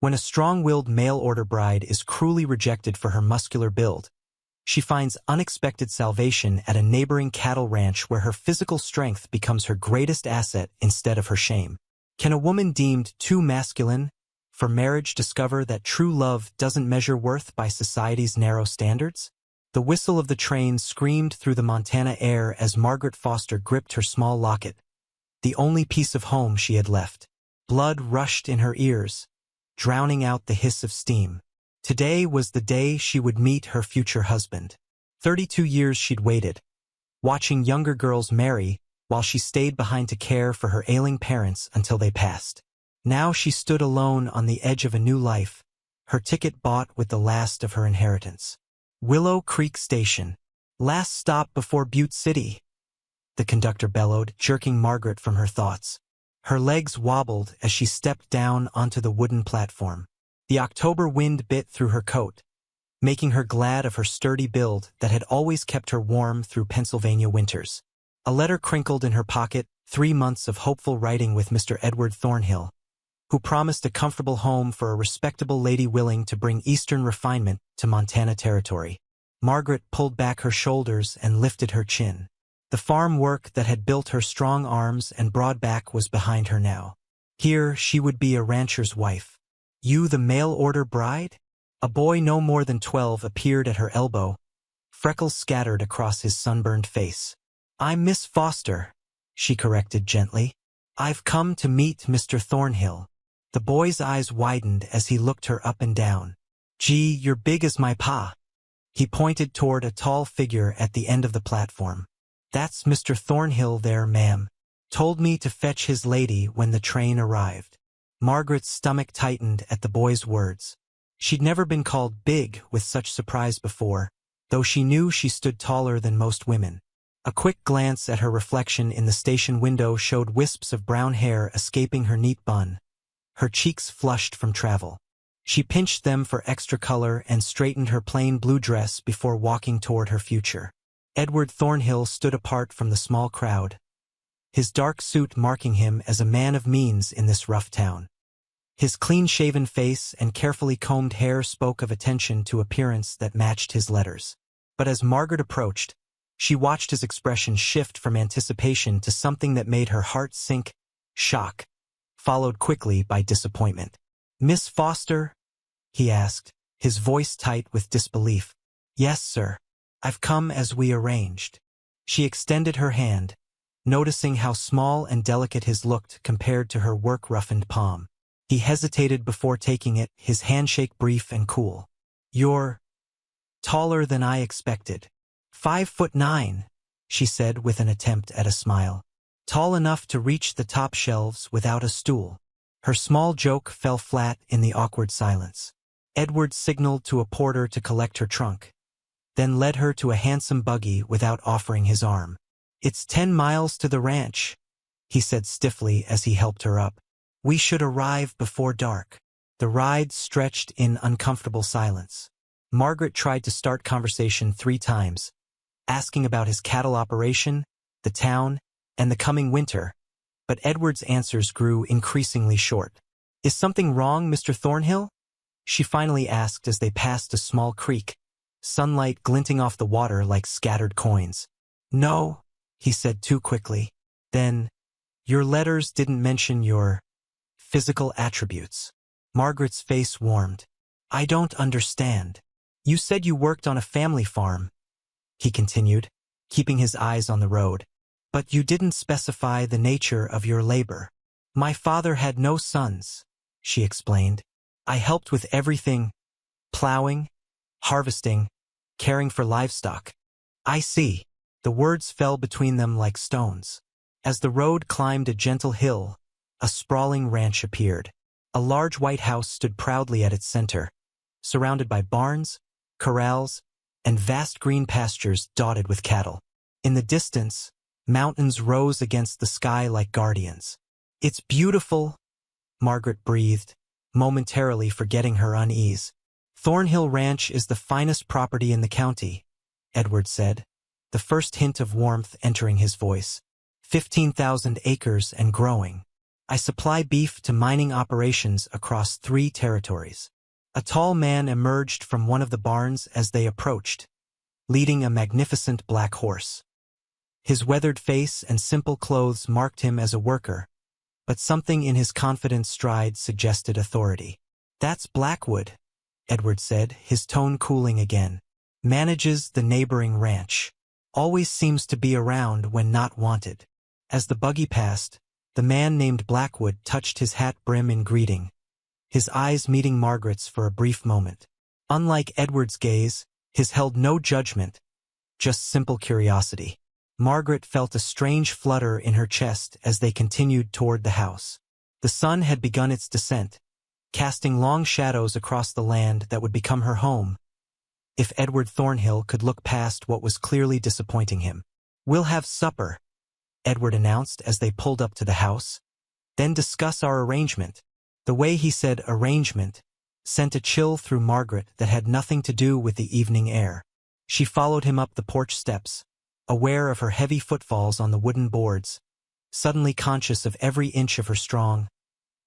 When a strong-willed mail-order bride is cruelly rejected for her muscular build, she finds unexpected salvation at a neighboring cattle ranch where her physical strength becomes her greatest asset instead of her shame. Can a woman deemed too masculine for marriage discover that true love doesn't measure worth by society's narrow standards? The whistle of the train screamed through the Montana air as Margaret Foster gripped her small locket, the only piece of home she had left. Blood rushed in her ears, drowning out the hiss of steam. Today was the day she would meet her future husband. 32 years she'd waited, watching younger girls marry while she stayed behind to care for her ailing parents until they passed. Now she stood alone on the edge of a new life, her ticket bought with the last of her inheritance. Willow Creek Station. Last stop before Butte City, the conductor bellowed, jerking Margaret from her thoughts. Her legs wobbled as she stepped down onto the wooden platform. The October wind bit through her coat, making her glad of her sturdy build that had always kept her warm through Pennsylvania winters. A letter crinkled in her pocket, 3 months of hopeful writing with Mr. Edward Thornhill, who promised a comfortable home for a respectable lady willing to bring Eastern refinement to Montana territory. Margaret pulled back her shoulders and lifted her chin. The farm work that had built her strong arms and broad back was behind her now. Here she would be a rancher's wife. You the mail-order bride? A boy no more than 12 appeared at her elbow, freckles scattered across his sunburned face. I'm Miss Foster, she corrected gently. I've come to meet Mr. Thornhill. The boy's eyes widened as he looked her up and down. Gee, you're big as my pa. He pointed toward a tall figure at the end of the platform. That's Mr. Thornhill there, ma'am. Told me to fetch his lady when the train arrived. Margaret's stomach tightened at the boy's words. She'd never been called big with such surprise before, though she knew she stood taller than most women. A quick glance at her reflection in the station window showed wisps of brown hair escaping her neat bun. Her cheeks flushed from travel. She pinched them for extra color and straightened her plain blue dress before walking toward her future. Edward Thornhill stood apart from the small crowd, his dark suit marking him as a man of means in this rough town. His clean-shaven face and carefully combed hair spoke of attention to appearance that matched his letters. But as Margaret approached, she watched his expression shift from anticipation to something that made her heart sink, shock, followed quickly by disappointment. Miss Foster? He asked, his voice tight with disbelief. Yes, sir. I've come as we arranged. She extended her hand, noticing how small and delicate his looked compared to her work-roughened palm. He hesitated before taking it, his handshake brief and cool. You're taller than I expected. 5'9", she said with an attempt at a smile. Tall enough to reach the top shelves without a stool. Her small joke fell flat in the awkward silence. Edward signaled to a porter to collect her trunk, then led her to a handsome buggy without offering his arm. It's 10 miles to the ranch, he said stiffly as he helped her up. We should arrive before dark. The ride stretched in uncomfortable silence. Margaret tried to start conversation 3 times, asking about his cattle operation, the town, and the coming winter, but Edward's answers grew increasingly short. Is something wrong, Mr. Thornhill? She finally asked as they passed a small creek, sunlight glinting off the water like scattered coins. No, he said too quickly. Then, your letters didn't mention your physical attributes. Margaret's face warmed. I don't understand. You said you worked on a family farm, he continued, keeping his eyes on the road. But you didn't specify the nature of your labor. My father had no sons, she explained. I helped with everything, plowing, harvesting, caring for livestock. I see. The words fell between them like stones. As the road climbed a gentle hill, a sprawling ranch appeared. A large white house stood proudly at its center, surrounded by barns, corrals, and vast green pastures dotted with cattle. In the distance, mountains rose against the sky like guardians. It's beautiful, Margaret breathed, momentarily forgetting her unease. Thornhill Ranch is the finest property in the county, Edward said, the first hint of warmth entering his voice. 15,000 acres and growing. I supply beef to mining operations across 3 territories. A tall man emerged from one of the barns as they approached, leading a magnificent black horse. His weathered face and simple clothes marked him as a worker, but something in his confident stride suggested authority. "That's Blackwood," Edward said, his tone cooling again. "Manages the neighboring ranch. Always seems to be around when not wanted." As the buggy passed, the man named Blackwood touched his hat brim in greeting, his eyes meeting Margaret's for a brief moment. Unlike Edward's gaze, his held no judgment, just simple curiosity. Margaret felt a strange flutter in her chest as they continued toward the house. The sun had begun its descent, casting long shadows across the land that would become her home, if Edward Thornhill could look past what was clearly disappointing him. "We'll have supper," Edward announced as they pulled up to the house. "Then discuss our arrangement." The way he said arrangement sent a chill through Margaret that had nothing to do with the evening air. She followed him up the porch steps, aware of her heavy footfalls on the wooden boards, suddenly conscious of every inch of her strong,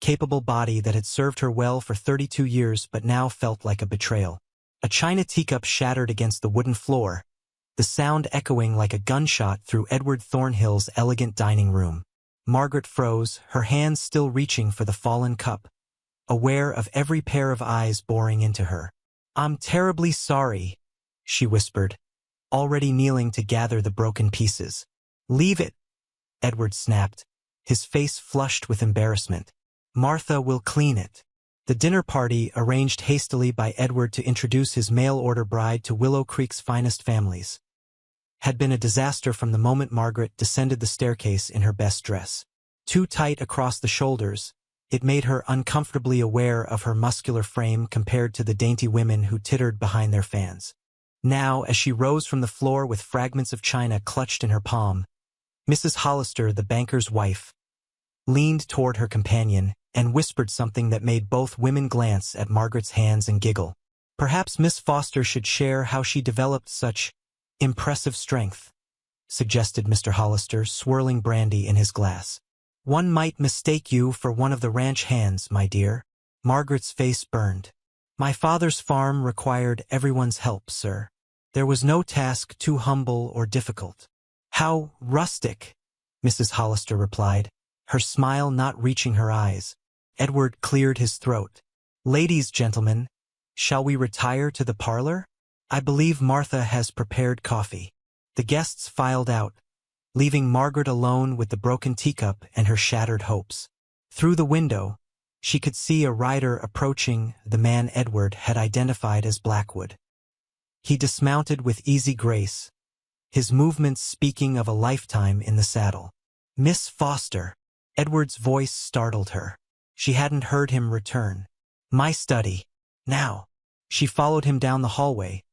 capable body that had served her well for 32 years but now felt like a betrayal. A china teacup shattered against the wooden floor, the sound echoing like a gunshot through Edward Thornhill's elegant dining room. Margaret froze, her hands still reaching for the fallen cup, aware of every pair of eyes boring into her. "I'm terribly sorry," she whispered, already kneeling to gather the broken pieces. "Leave it," Edward snapped, his face flushed with embarrassment. "Martha will clean it." The dinner party, arranged hastily by Edward to introduce his mail-order bride to Willow Creek's finest families, had been a disaster from the moment Margaret descended the staircase in her best dress. Too tight across the shoulders, it made her uncomfortably aware of her muscular frame compared to the dainty women who tittered behind their fans. Now, as she rose from the floor with fragments of china clutched in her palm, Mrs. Hollister, the banker's wife, leaned toward her companion and whispered something that made both women glance at Margaret's hands and giggle. "Perhaps Miss Foster should share how she developed such impressive strength," suggested Mr. Hollister, swirling brandy in his glass. "One might mistake you for one of the ranch hands, my dear." Margaret's face burned. "My father's farm required everyone's help, sir. There was no task too humble or difficult." "How rustic," Mrs. Hollister replied, her smile not reaching her eyes. Edward cleared his throat. "Ladies, gentlemen, shall we retire to the parlor? I believe Martha has prepared coffee." The guests filed out, leaving Margaret alone with the broken teacup and her shattered hopes. Through the window, she could see a rider approaching the man Edward had identified as Blackwood. He dismounted with easy grace, his movements speaking of a lifetime in the saddle. "Miss Foster," Edward's voice startled her. She hadn't heard him return. "My study. Now." She followed him down the hallway,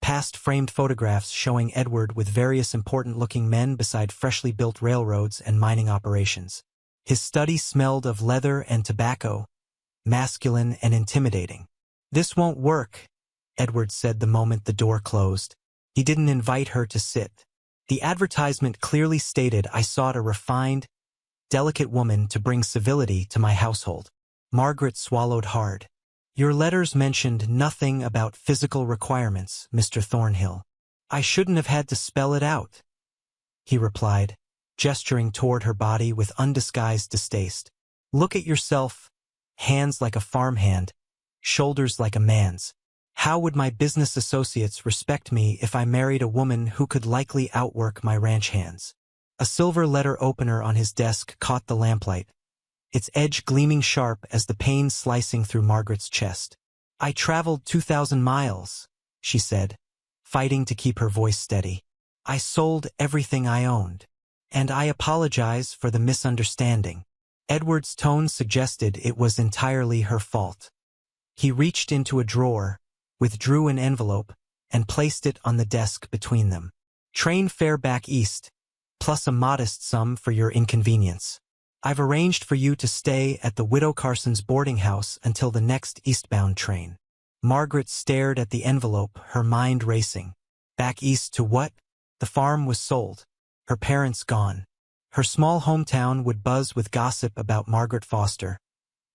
past framed photographs showing Edward with various important-looking men beside freshly built railroads and mining operations. His study smelled of leather and tobacco, masculine and intimidating. "This won't work," Edward said the moment the door closed. He didn't invite her to sit. "The advertisement clearly stated I sought a refined, delicate woman to bring civility to my household." Margaret swallowed hard. "Your letters mentioned nothing about physical requirements, Mr. Thornhill." "I shouldn't have had to spell it out," he replied, gesturing toward her body with undisguised distaste. "Look at yourself, hands like a farmhand, shoulders like a man's. How would my business associates respect me if I married a woman who could likely outwork my ranch hands?" A silver letter opener on his desk caught the lamplight, its edge gleaming sharp as the pain slicing through Margaret's chest. "I traveled 2,000 miles, she said, fighting to keep her voice steady. "I sold everything I owned. And I apologize for the misunderstanding." Edward's tone suggested it was entirely her fault. He reached into a drawer, withdrew an envelope, and placed it on the desk between them. "Train fare back east, plus a modest sum for your inconvenience. I've arranged for you to stay at the Widow Carson's boarding house until the next eastbound train." Margaret stared at the envelope, her mind racing. Back east to what? The farm was sold, her parents gone, Her small hometown would buzz with gossip about Margaret Foster.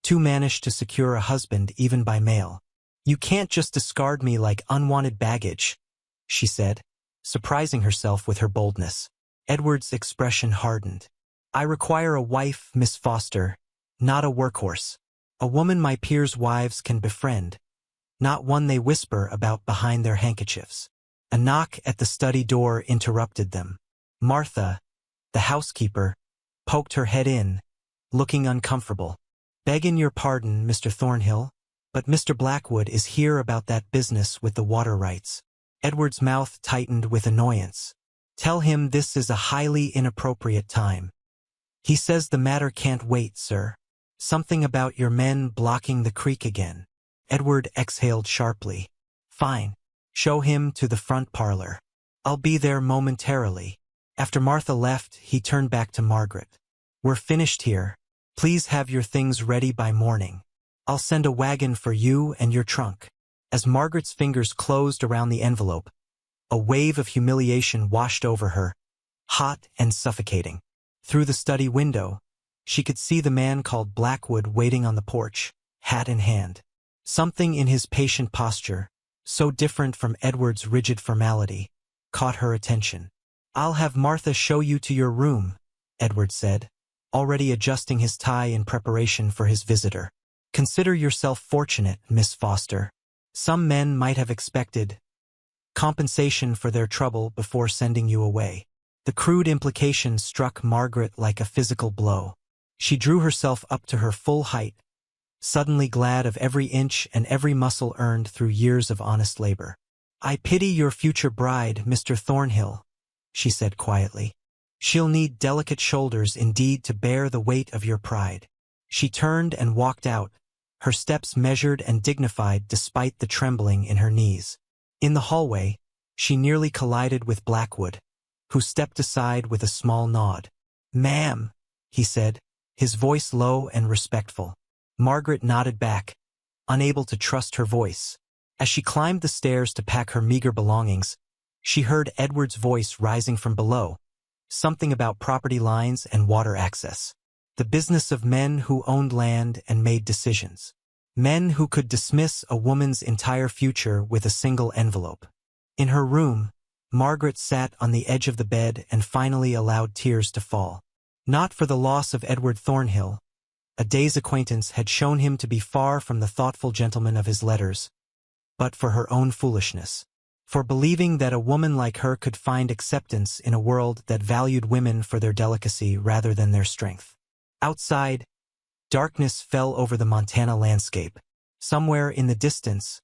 Two managed to secure a husband even by mail. "You can't just discard me like unwanted baggage," she said, surprising herself with her boldness. Edward's expression hardened. "I require a wife, Miss Foster, not a workhorse. A woman my peers' wives can befriend, not one they whisper about behind their handkerchiefs." A knock at the study door interrupted them. Martha, the housekeeper, poked her head in, looking uncomfortable. "Beggin' your pardon, Mr. Thornhill, but Mr. Blackwood is here about that business with the water rights." Edward's mouth tightened with annoyance. "Tell him this is a highly inappropriate time. He says the matter can't wait, sir. Something about your men blocking the creek again." Edward exhaled sharply. "Fine. Show him to the front parlor. I'll be there momentarily." After Martha left, he turned back to Margaret. "We're finished here. Please have your things ready by morning. I'll send a wagon for you and your trunk." As Margaret's fingers closed around the envelope, a wave of humiliation washed over her, hot and suffocating. Through the study window, she could see the man called Blackwood waiting on the porch, hat in hand. Something in his patient posture, so different from Edward's rigid formality, caught her attention. "I'll have Martha show you to your room," Edward said, already adjusting his tie in preparation for his visitor. "Consider yourself fortunate, Miss Foster. Some men might have expected compensation for their trouble before sending you away." The crude implication struck Margaret like a physical blow. She drew herself up to her full height, suddenly glad of every inch and every muscle earned through years of honest labor. "I pity your future bride, Mr. Thornhill," she said quietly. "She'll need delicate shoulders indeed to bear the weight of your pride." She turned and walked out, her steps measured and dignified despite the trembling in her knees. In the hallway, she nearly collided with Blackwood, who stepped aside with a small nod. "Ma'am," he said, his voice low and respectful. Margaret nodded back, unable to trust her voice. As she climbed the stairs to pack her meager belongings, she heard Edward's voice rising from below, something about property lines and water access. The business of men who owned land and made decisions. Men who could dismiss a woman's entire future with a single envelope. In her room, Margaret sat on the edge of the bed and finally allowed tears to fall. Not for the loss of Edward Thornhill. A day's acquaintance had shown him to be far from the thoughtful gentleman of his letters, but for her own foolishness. For believing that a woman like her could find acceptance in a world that valued women for their delicacy rather than their strength. Outside, darkness fell over the Montana landscape. Somewhere in the distance,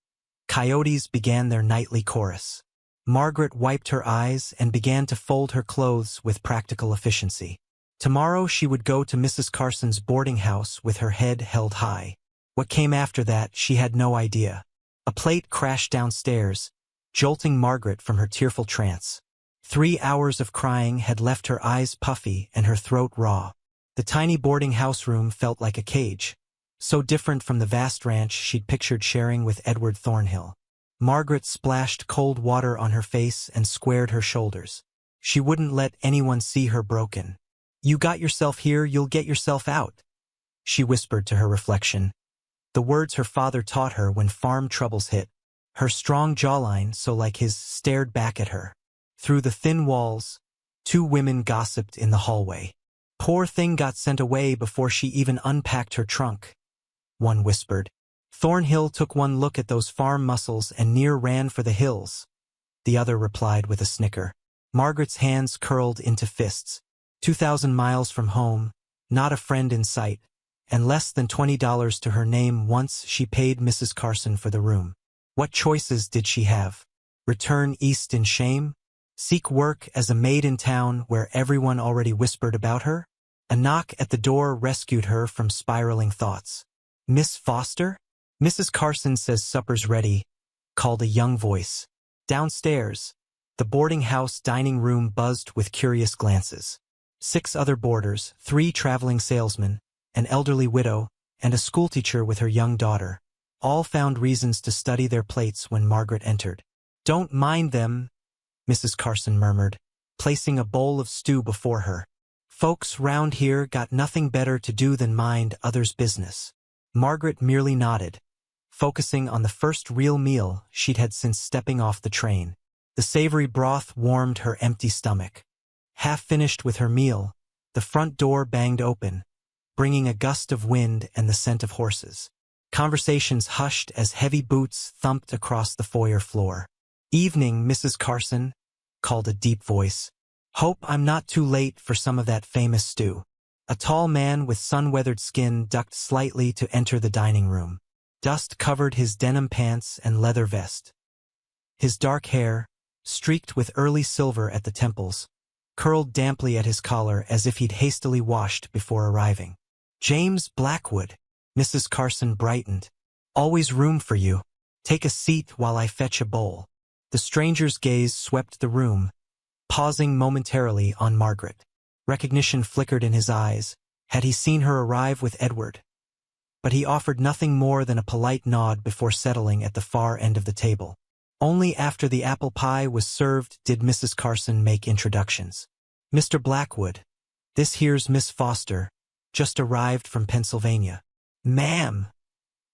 coyotes began their nightly chorus. Margaret wiped her eyes and began to fold her clothes with practical efficiency. Tomorrow she would go to Mrs. Carson's boarding house with her head held high. What came after that, she had no idea. A plate crashed downstairs, jolting Margaret from her tearful trance. 3 hours of crying had left her eyes puffy and her throat raw. The tiny boarding house room felt like a cage, so different from the vast ranch she'd pictured sharing with Edward Thornhill. Margaret splashed cold water on her face and squared her shoulders. She wouldn't let anyone see her broken. "You got yourself here, you'll get yourself out," she whispered to her reflection, the words her father taught her when farm troubles hit. Her strong jawline, so like his, stared back at her. Through the thin walls, 2 women gossiped in the hallway. "Poor thing got sent away before she even unpacked her trunk," one whispered. "Thornhill took one look at those farm muscles and near ran for the hills," the other replied with a snicker. Margaret's hands curled into fists. 2,000 miles from home, not a friend in sight, and less than $20 to her name once she paid Mrs. Carson for the room. What choices did she have? Return east in shame? Seek work as a maid in town where everyone already whispered about her? A knock at the door rescued her from spiraling thoughts. "Miss Foster?" "Mrs. Carson says supper's ready," called a young voice. Downstairs, the boarding house dining room buzzed with curious glances. 6 other boarders, 3 traveling salesmen, an elderly widow, and a schoolteacher with her young daughter, all found reasons to study their plates when Margaret entered. "Don't mind them," Mrs. Carson murmured, placing a bowl of stew before her. Folks round here got nothing better to do than mind others' business. Margaret merely nodded, focusing on the first real meal she'd had since stepping off the train. The savory broth warmed her empty stomach. Half finished with her meal, the front door banged open, bringing a gust of wind and the scent of horses. Conversations hushed as heavy boots thumped across the foyer floor. "Evening, Mrs. Carson," called a deep voice. "Hope I'm not too late for some of that famous stew." A tall man with sun-weathered skin ducked slightly to enter the dining room. Dust covered his denim pants and leather vest. His dark hair, streaked with early silver at the temples, curled damply at his collar as if he'd hastily washed before arriving. "James Blackwood," Mrs. Carson brightened. "Always room for you. Take a seat while I fetch a bowl." The stranger's gaze swept the room, pausing momentarily on Margaret. Recognition flickered in his eyes. Had he seen her arrive with Edward? But he offered nothing more than a polite nod before settling at the far end of the table. Only after the apple pie was served did Mrs. Carson make introductions. "Mr. Blackwood, this here's Miss Foster, just arrived from Pennsylvania." "Ma'am,"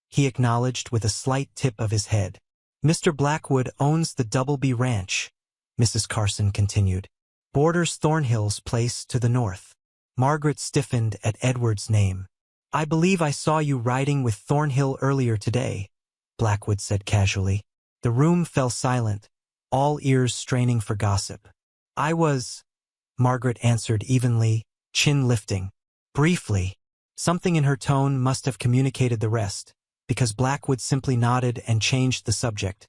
he acknowledged with a slight tip of his head. "Mr. Blackwood owns the Doubleby Ranch," Mrs. Carson continued. "Borders Thornhill's place to the north." Margaret stiffened at Edward's name. "I believe I saw you riding with Thornhill earlier today," Blackwood said casually. The room fell silent, all ears straining for gossip. "I was," Margaret answered evenly, chin lifting. Briefly. Something in her tone must have communicated the rest, because Blackwood simply nodded and changed the subject,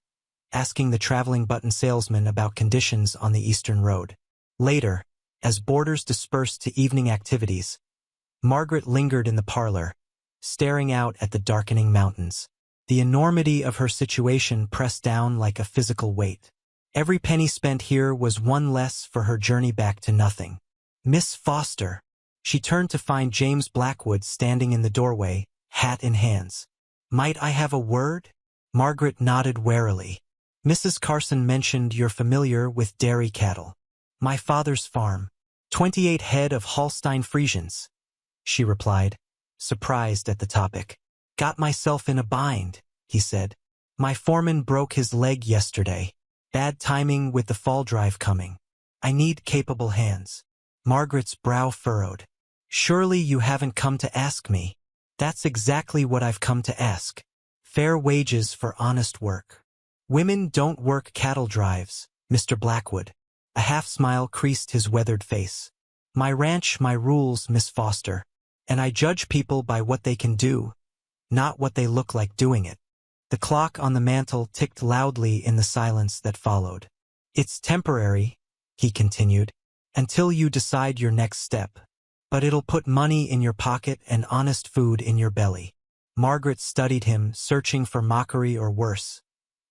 asking the traveling button salesman about conditions on the Eastern Road. Later, as boarders dispersed to evening activities, Margaret lingered in the parlor, staring out at the darkening mountains. The enormity of her situation pressed down like a physical weight. Every penny spent here was one less for her journey back to nothing. "Miss Foster." She turned to find James Blackwood standing in the doorway, hat in hands. "Might I have a word?" Margaret nodded warily. "Mrs. Carson mentioned you're familiar with dairy cattle." "My father's farm. 28 head of Holstein Friesians," she replied, surprised at the topic. "Got myself in a bind," he said. "My foreman broke his leg yesterday. Bad timing with the fall drive coming. I need capable hands." Margaret's brow furrowed. "Surely you haven't come to ask me." "That's exactly what I've come to ask. Fair wages for honest work." "Women don't work cattle drives, Mr. Blackwood." A half-smile creased his weathered face. "My ranch, my rules, Miss Foster. And I judge people by what they can do, not what they look like doing it." The clock on the mantel ticked loudly in the silence that followed. "It's temporary," he continued, "until you decide your next step. But it'll put money in your pocket and honest food in your belly." Margaret studied him, searching for mockery or worse,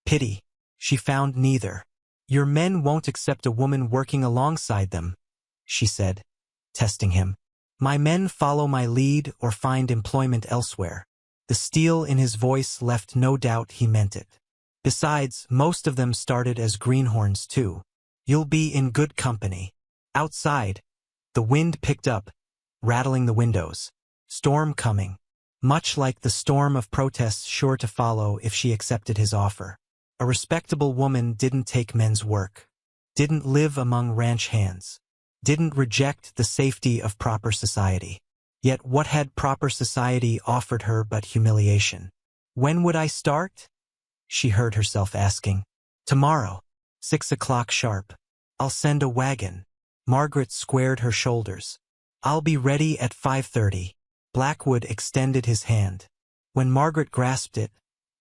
pity. She found neither. "Your men won't accept a woman working alongside them," she said, testing him. "My men follow my lead or find employment elsewhere." The steel in his voice left no doubt he meant it. "Besides, most of them started as greenhorns too. You'll be in good company." Outside, the wind picked up, rattling the windows. Storm coming. Much like the storm of protests sure to follow if she accepted his offer. A respectable woman didn't take men's work. Didn't live among ranch hands. Didn't reject the safety of proper society. Yet what had proper society offered her but humiliation? "When would I start?" she heard herself asking. "Tomorrow, 6 o'clock sharp. I'll send a wagon." Margaret squared her shoulders. "I'll be ready at 5:30. Blackwood extended his hand. When Margaret grasped it,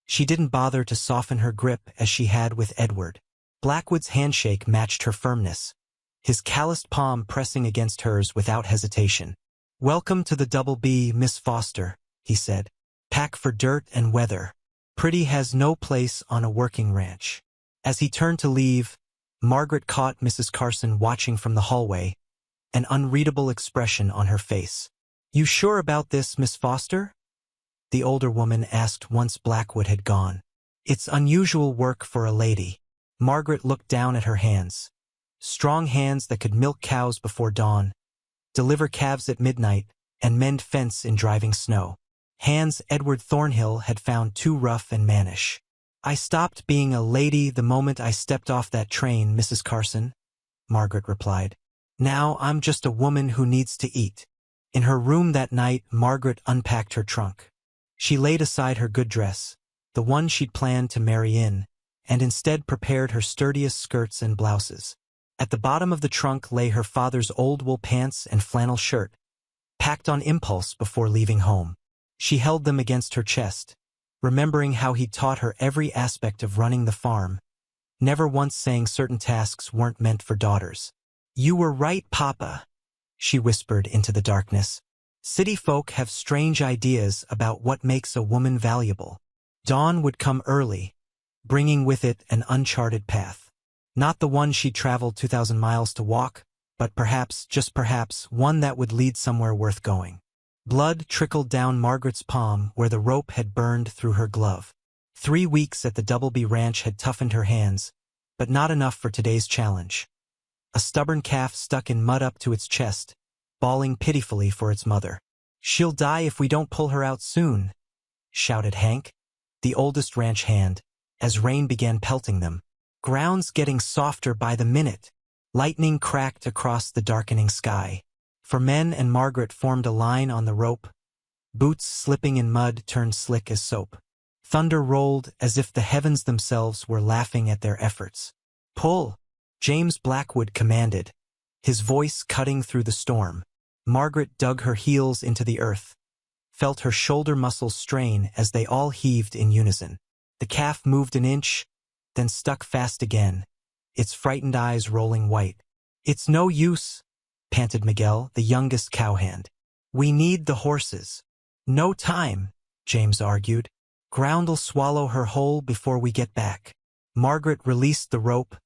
she didn't bother to soften her grip as she had with Edward. Blackwood's handshake matched her firmness, his calloused palm pressing against hers without hesitation. "Welcome to the Doubleby, Miss Foster," he said. "Pack for dirt and weather. Pretty has no place on a working ranch." As he turned to leave, Margaret caught Mrs. Carson watching from the hallway, an unreadable expression on her face. "You sure about this, Miss Foster?" the older woman asked once Blackwood had gone. "It's unusual work for a lady." Margaret looked down at her hands. Strong hands that could milk cows before dawn, deliver calves at midnight, and mend fence in driving snow. Hans Edward Thornhill had found too rough and mannish. I stopped being a lady the moment I stepped off that train, Mrs. Carson, Margaret replied. Now I'm just a woman who needs to eat. In her room that night, Margaret unpacked her trunk. She laid aside her good dress, the one she'd planned to marry in, and instead prepared her sturdiest skirts and blouses. At the bottom of the trunk lay her father's old wool pants and flannel shirt, packed on impulse before leaving home. She held them against her chest, remembering how he'd taught her every aspect of running the farm, never once saying certain tasks weren't meant for daughters. You were right, Papa, she whispered into the darkness. City folk have strange ideas about what makes a woman valuable. Dawn would come early, bringing with it an uncharted path. Not the one she'd traveled 2,000 miles to walk, but perhaps, just perhaps, one that would lead somewhere worth going. Blood trickled down Margaret's palm where the rope had burned through her glove. 3 weeks at the Doubleby Ranch had toughened her hands, but not enough for today's challenge. A stubborn calf stuck in mud up to its chest, bawling pitifully for its mother. She'll die if we don't pull her out soon, shouted Hank, the oldest ranch hand, as rain began pelting them. Ground's getting softer by the minute. Lightning cracked across the darkening sky. Men and Margaret formed a line on the rope. Boots slipping in mud turned slick as soap. Thunder rolled as if the heavens themselves were laughing at their efforts. Pull, James Blackwood commanded, his voice cutting through the storm. Margaret dug her heels into the earth, felt her shoulder muscles strain as they all heaved in unison. The calf moved an inch, then stuck fast again, its frightened eyes rolling white. It's no use, panted Miguel, the youngest cowhand. We need the horses. No time, James argued. Ground'll swallow her whole before we get back. Margaret released the rope,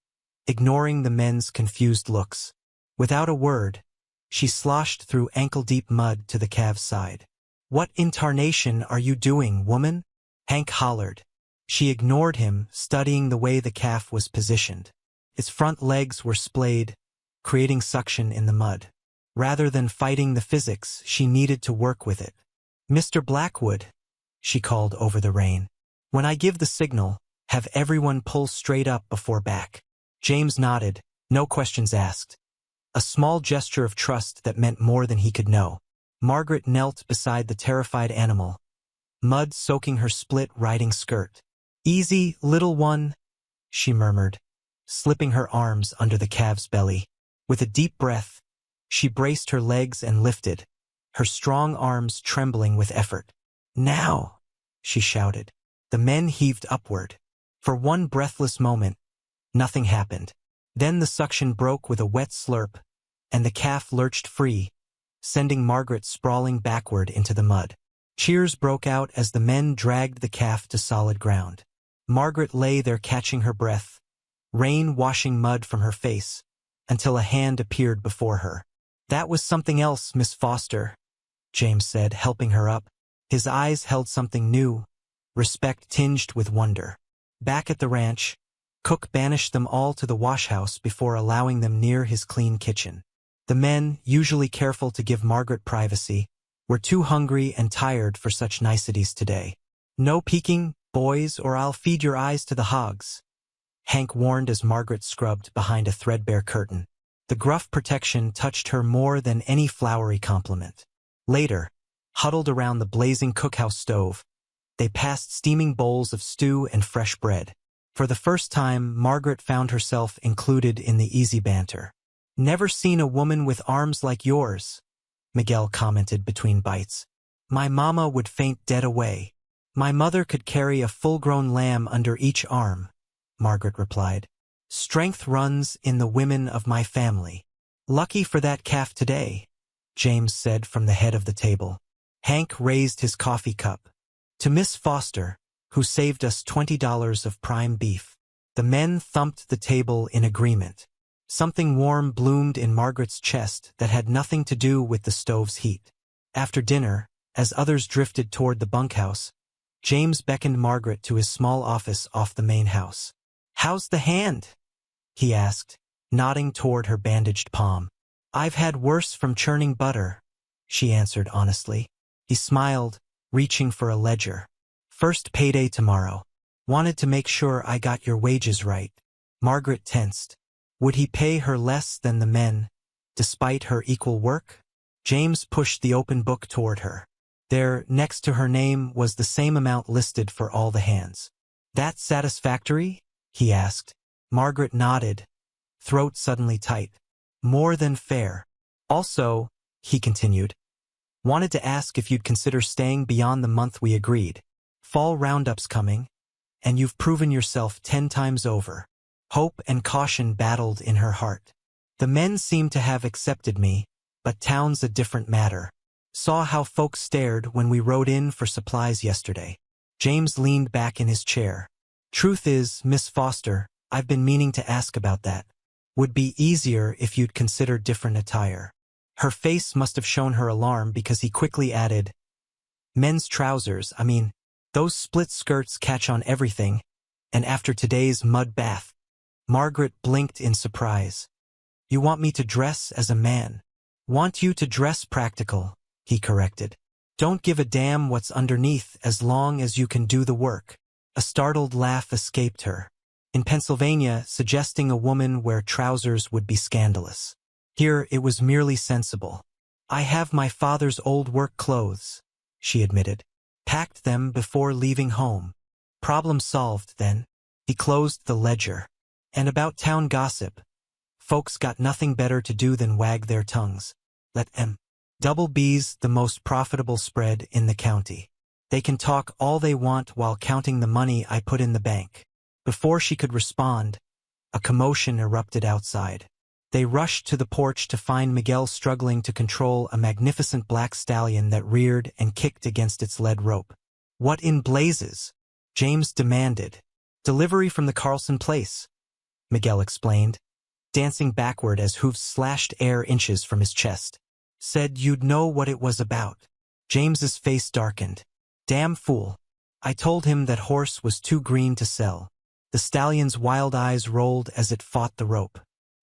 ignoring the men's confused looks. Without a word, she sloshed through ankle-deep mud to the calf's side. What in tarnation are you doing, woman? Hank hollered. She ignored him, studying the way the calf was positioned. Its front legs were splayed, creating suction in the mud. Rather than fighting the physics, she needed to work with it. Mr. Blackwood, she called over the rain. When I give the signal, have everyone pull straight up before back. James nodded, no questions asked. A small gesture of trust that meant more than he could know. Margaret knelt beside the terrified animal, mud soaking her split riding skirt. Easy, little one, she murmured, slipping her arms under the calf's belly. With a deep breath, she braced her legs and lifted, her strong arms trembling with effort. Now, she shouted. The men heaved upward. For one breathless moment, nothing happened. Then the suction broke with a wet slurp, and the calf lurched free, sending Margaret sprawling backward into the mud. Cheers broke out as the men dragged the calf to solid ground. Margaret lay there catching her breath, rain washing mud from her face, until a hand appeared before her. That was something else, Miss Foster, James said, helping her up. His eyes held something new, respect tinged with wonder. Back at the ranch, Cook banished them all to the wash-house before allowing them near his clean kitchen. The men, usually careful to give Margaret privacy, were too hungry and tired for such niceties today. No peeking, boys, or I'll feed your eyes to the hogs, Hank warned as Margaret scrubbed behind a threadbare curtain. The gruff protection touched her more than any flowery compliment. Later, huddled around the blazing cookhouse stove, they passed steaming bowls of stew and fresh bread. For the first time, Margaret found herself included in the easy banter. Never seen a woman with arms like yours, Miguel commented between bites. My mama would faint dead away. My mother could carry a full-grown lamb under each arm, Margaret replied. Strength runs in the women of my family. Lucky for that calf today, James said from the head of the table. Hank raised his coffee cup. To Miss Foster, who saved us $20 of prime beef. The men thumped the table in agreement. Something warm bloomed in Margaret's chest that had nothing to do with the stove's heat. After dinner, as others drifted toward the bunkhouse, James beckoned Margaret to his small office off the main house. How's the hand? He asked, nodding toward her bandaged palm. I've had worse from churning butter, she answered honestly. He smiled, reaching for a ledger. First payday tomorrow. Wanted to make sure I got your wages right. Margaret tensed. Would he pay her less than the men, despite her equal work? James pushed the open book toward her. There, next to her name, was the same amount listed for all the hands. That satisfactory? He asked. Margaret nodded, throat suddenly tight. More than fair. Also, he continued, wanted to ask if you'd consider staying beyond the month we agreed. Fall roundup's coming, and you've proven yourself 10 times over. Hope and caution battled in her heart. The men seemed to have accepted me, but town's a different matter. Saw how folks stared when we rode in for supplies yesterday. James leaned back in his chair. Truth is, Miss Foster, I've been meaning to ask about that. Would be easier if you'd consider different attire. Her face must have shown her alarm because he quickly added, men's trousers, those split skirts catch on everything, and after today's mud bath. Margaret blinked in surprise. You want me to dress as a man? Want you to dress practical, he corrected. Don't give a damn what's underneath as long as you can do the work. A startled laugh escaped her. In Pennsylvania, suggesting a woman wear trousers would be scandalous. Here it was merely sensible. I have my father's old work clothes, she admitted. Packed them before leaving home. Problem solved, then. He closed the ledger. And about town gossip. Folks got nothing better to do than wag their tongues. Let them. Double B's the most profitable spread in the county. They can talk all they want while counting the money I put in the bank. Before she could respond, a commotion erupted outside. They rushed to the porch to find Miguel struggling to control a magnificent black stallion that reared and kicked against its lead rope. What in blazes? James demanded. Delivery from the Carlson place, Miguel explained, dancing backward as hooves slashed air inches from his chest. Said you'd know what it was about. James's face darkened. Damn fool. I told him that horse was too green to sell. The stallion's wild eyes rolled as it fought the rope.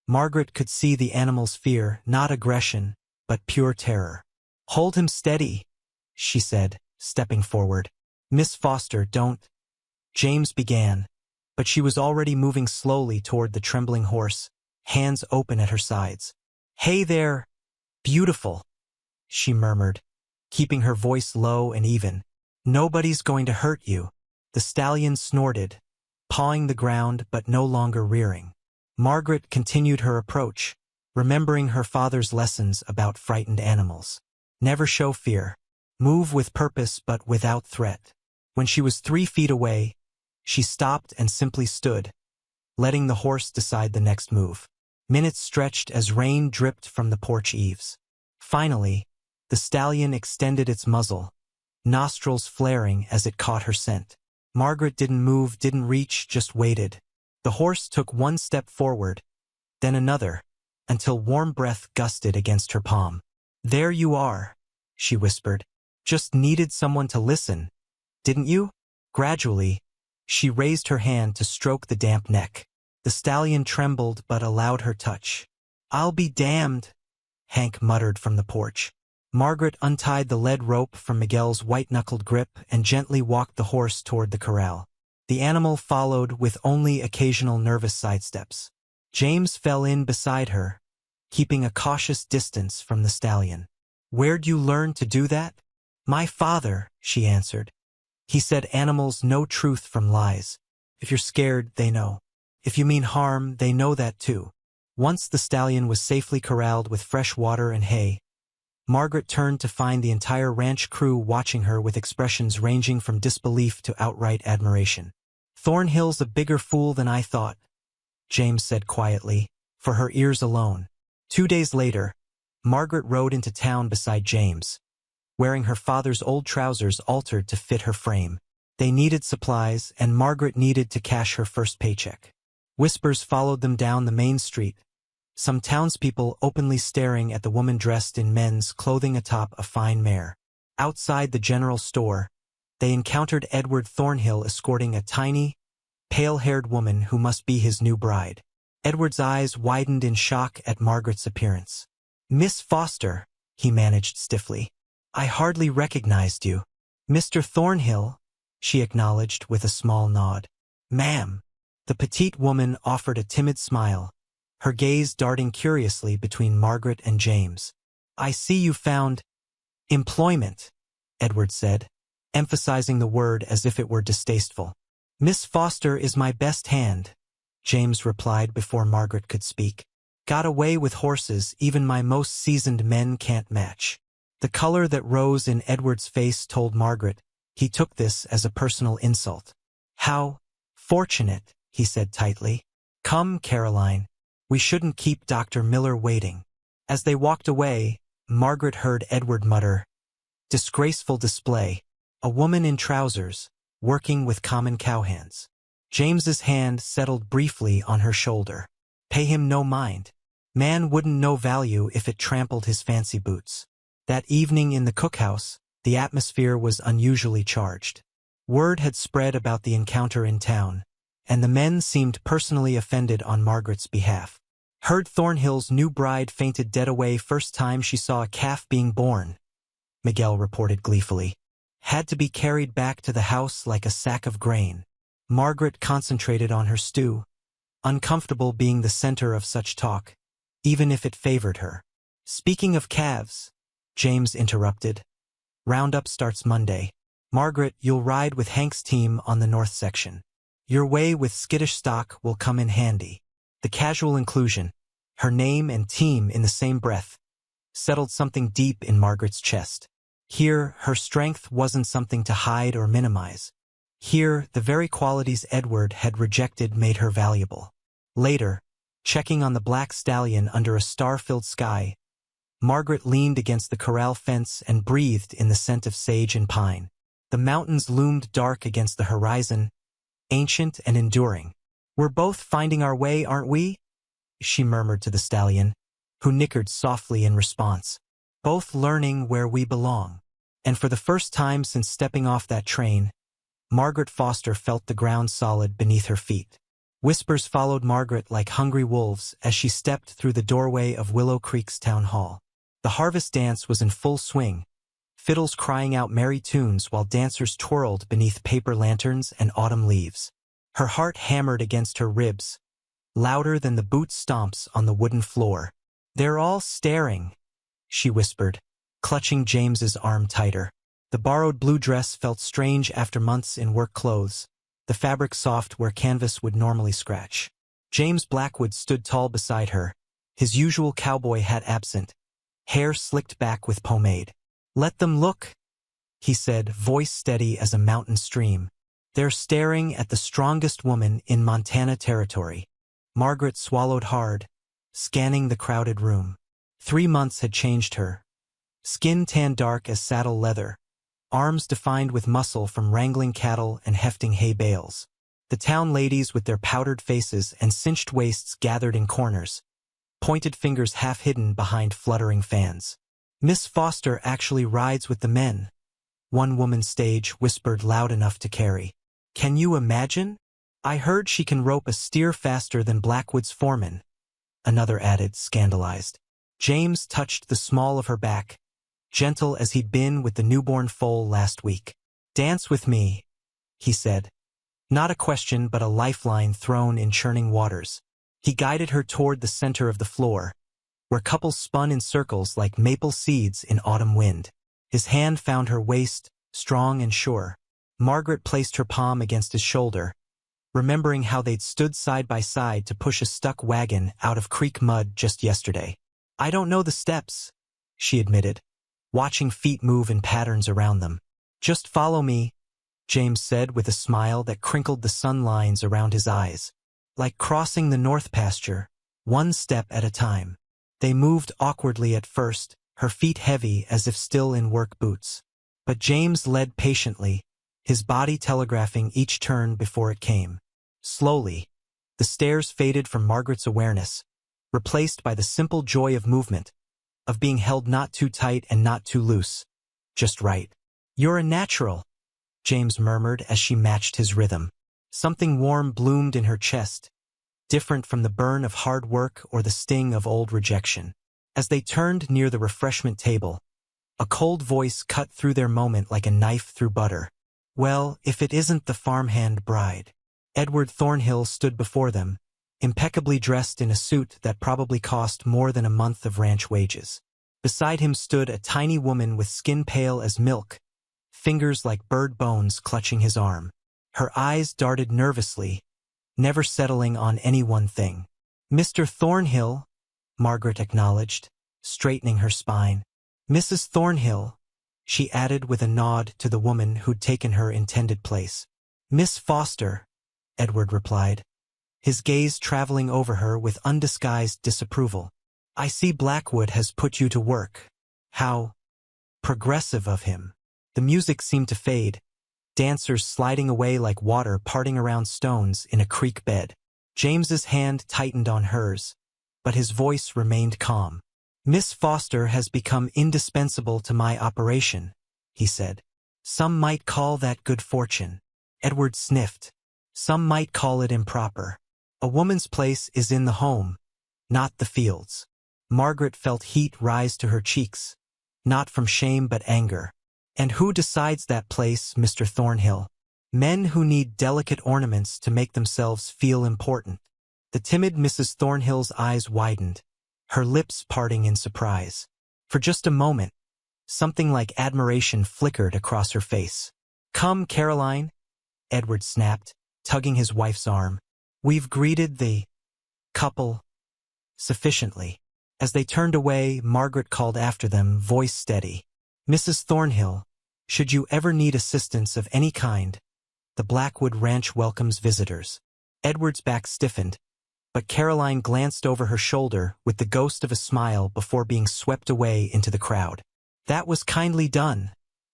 Margaret could see the animal's fear, not aggression, but pure terror. Hold him steady, she said, stepping forward. Miss Foster, don't. James began, but she was already moving slowly toward the trembling horse, hands open at her sides. Hey there, beautiful, she murmured, keeping her voice low and even. Nobody's going to hurt you. The stallion snorted, pawing the ground but no longer rearing. Margaret continued her approach, remembering her father's lessons about frightened animals. Never show fear. Move with purpose but without threat. When she was 3 feet away, she stopped and simply stood, letting the horse decide the next move. Minutes stretched as rain dripped from the porch eaves. Finally, the stallion extended its muzzle, nostrils flaring as it caught her scent. Margaret didn't move, didn't reach, just waited. The horse took 1 step forward, then another, until warm breath gusted against her palm. There you are, she whispered. Just needed someone to listen, didn't you? Gradually, she raised her hand to stroke the damp neck. The stallion trembled but allowed her touch. I'll be damned, Hank muttered from the porch. Margaret untied the lead rope from Miguel's white-knuckled grip and gently walked the horse toward the corral. The animal followed with only occasional nervous sidesteps. James fell in beside her, keeping a cautious distance from the stallion. Where'd you learn to do that? My father, she answered. He said animals know truth from lies. If you're scared, they know. If you mean harm, they know that too. Once the stallion was safely corralled with fresh water and hay, Margaret turned to find the entire ranch crew watching her with expressions ranging from disbelief to outright admiration. Thornhill's a bigger fool than I thought, James said quietly, for her ears alone. 2 days later, Margaret rode into town beside James, wearing her father's old trousers altered to fit her frame. They needed supplies, and Margaret needed to cash her first paycheck. Whispers followed them down the main street, some townspeople openly staring at the woman dressed in men's clothing atop a fine mare. Outside the general store, they encountered Edward Thornhill escorting a tiny, pale-haired woman who must be his new bride. Edward's eyes widened in shock at Margaret's appearance. Miss Foster, he managed stiffly. I hardly recognized you. Mr. Thornhill, she acknowledged with a small nod. Ma'am. The petite woman offered a timid smile, her gaze darting curiously between Margaret and James. I see you found employment, Edward said, emphasizing the word as if it were distasteful. Miss Foster is my best hand, James replied before Margaret could speak. Got away with horses even my most seasoned men can't match. The color that rose in Edward's face told Margaret he took this as a personal insult. How fortunate, he said tightly. Come, Caroline. We shouldn't keep Dr. Miller waiting. As they walked away, Margaret heard Edward mutter, disgraceful display. A woman in trousers, working with common cowhands. James's hand settled briefly on her shoulder. Pay him no mind. Man wouldn't know value if it trampled his fancy boots. That evening in the cookhouse, the atmosphere was unusually charged. Word had spread about the encounter in town, and the men seemed personally offended on Margaret's behalf. Heard Thornhill's new bride fainted dead away first time she saw a calf being born, Miguel reported gleefully. Had to be carried back to the house like a sack of grain. Margaret concentrated on her stew, uncomfortable being the center of such talk, even if it favored her. Speaking of calves, James interrupted. Roundup starts Monday. Margaret, you'll ride with Hank's team on the north section. Your way with skittish stock will come in handy. The casual inclusion, her name and team in the same breath, settled something deep in Margaret's chest. Here, her strength wasn't something to hide or minimize. Here, the very qualities Edward had rejected made her valuable. Later, checking on the black stallion under a star-filled sky, Margaret leaned against the corral fence and breathed in the scent of sage and pine. The mountains loomed dark against the horizon, ancient and enduring. We're both finding our way, aren't we? She murmured to the stallion, who nickered softly in response. Both learning where we belong. And for the first time since stepping off that train, Margaret Foster felt the ground solid beneath her feet. Whispers followed Margaret like hungry wolves as she stepped through the doorway of Willow Creek's town hall. The harvest dance was in full swing, fiddles crying out merry tunes while dancers twirled beneath paper lanterns and autumn leaves. Her heart hammered against her ribs, louder than the boot stomps on the wooden floor. They're all staring, she whispered, clutching James's arm tighter. The borrowed blue dress felt strange after months in work clothes, the fabric soft where canvas would normally scratch. James Blackwood stood tall beside her, his usual cowboy hat absent, hair slicked back with pomade. Let them look, he said, voice steady as a mountain stream. They're staring at the strongest woman in Montana territory. Margaret swallowed hard, scanning the crowded room. 3 months had changed her. Skin tanned dark as saddle leather, arms defined with muscle from wrangling cattle and hefting hay bales. The town ladies with their powdered faces and cinched waists gathered in corners, pointed fingers half hidden behind fluttering fans. Miss Foster actually rides with the men, one woman's stage whispered loud enough to carry. Can you imagine? I heard she can rope a steer faster than Blackwood's foreman, another added, scandalized. James touched the small of her back, gentle as he'd been with the newborn foal last week. Dance with me, he said. Not a question but a lifeline thrown in churning waters. He guided her toward the center of the floor, where couples spun in circles like maple seeds in autumn wind. His hand found her waist, strong and sure. Margaret placed her palm against his shoulder, remembering how they'd stood side by side to push a stuck wagon out of creek mud just yesterday. I don't know the steps, she admitted, watching feet move in patterns around them. Just follow me, James said with a smile that crinkled the sun lines around his eyes. Like crossing the north pasture, one step at a time. They moved awkwardly at first, her feet heavy as if still in work boots. But James led patiently, his body telegraphing each turn before it came. Slowly, the stairs faded from Margaret's awareness, replaced by the simple joy of movement, of being held not too tight and not too loose, just right. You're a natural, James murmured as she matched his rhythm. Something warm bloomed in her chest, different from the burn of hard work or the sting of old rejection. As they turned near the refreshment table, a cold voice cut through their moment like a knife through butter. "Well, if it isn't the farmhand bride." Edward Thornhill stood before them, impeccably dressed in a suit that probably cost more than a month of ranch wages. Beside him stood a tiny woman with skin pale as milk, fingers like bird bones clutching his arm. Her eyes darted nervously, never settling on any one thing. "Mr. Thornhill," Margaret acknowledged, straightening her spine. "Mrs. Thornhill," she added with a nod to the woman who'd taken her intended place. "Miss Foster," Edward replied, his gaze traveling over her with undisguised disapproval. "I see Blackwood has put you to work. How progressive of him." The music seemed to fade, dancers sliding away like water parting around stones in a creek bed. James's hand tightened on hers, but his voice remained calm. "Miss Foster has become indispensable to my operation," he said. "Some might call that good fortune." Edward sniffed. "Some might call it improper. A woman's place is in the home, not the fields." Margaret felt heat rise to her cheeks, not from shame but anger. "And who decides that place, Mr. Thornhill?" "Men who need delicate ornaments to make themselves feel important." The timid Mrs. Thornhill's eyes widened, her lips parting in surprise. For just a moment, something like admiration flickered across her face. "Come, Caroline," Edward snapped, tugging his wife's arm. "We've greeted the couple sufficiently." As they turned away, Margaret called after them, voice steady. "Mrs. Thornhill, should you ever need assistance of any kind, the Blackwood Ranch welcomes visitors." Edward's back stiffened, but Caroline glanced over her shoulder with the ghost of a smile before being swept away into the crowd. "That was kindly done,"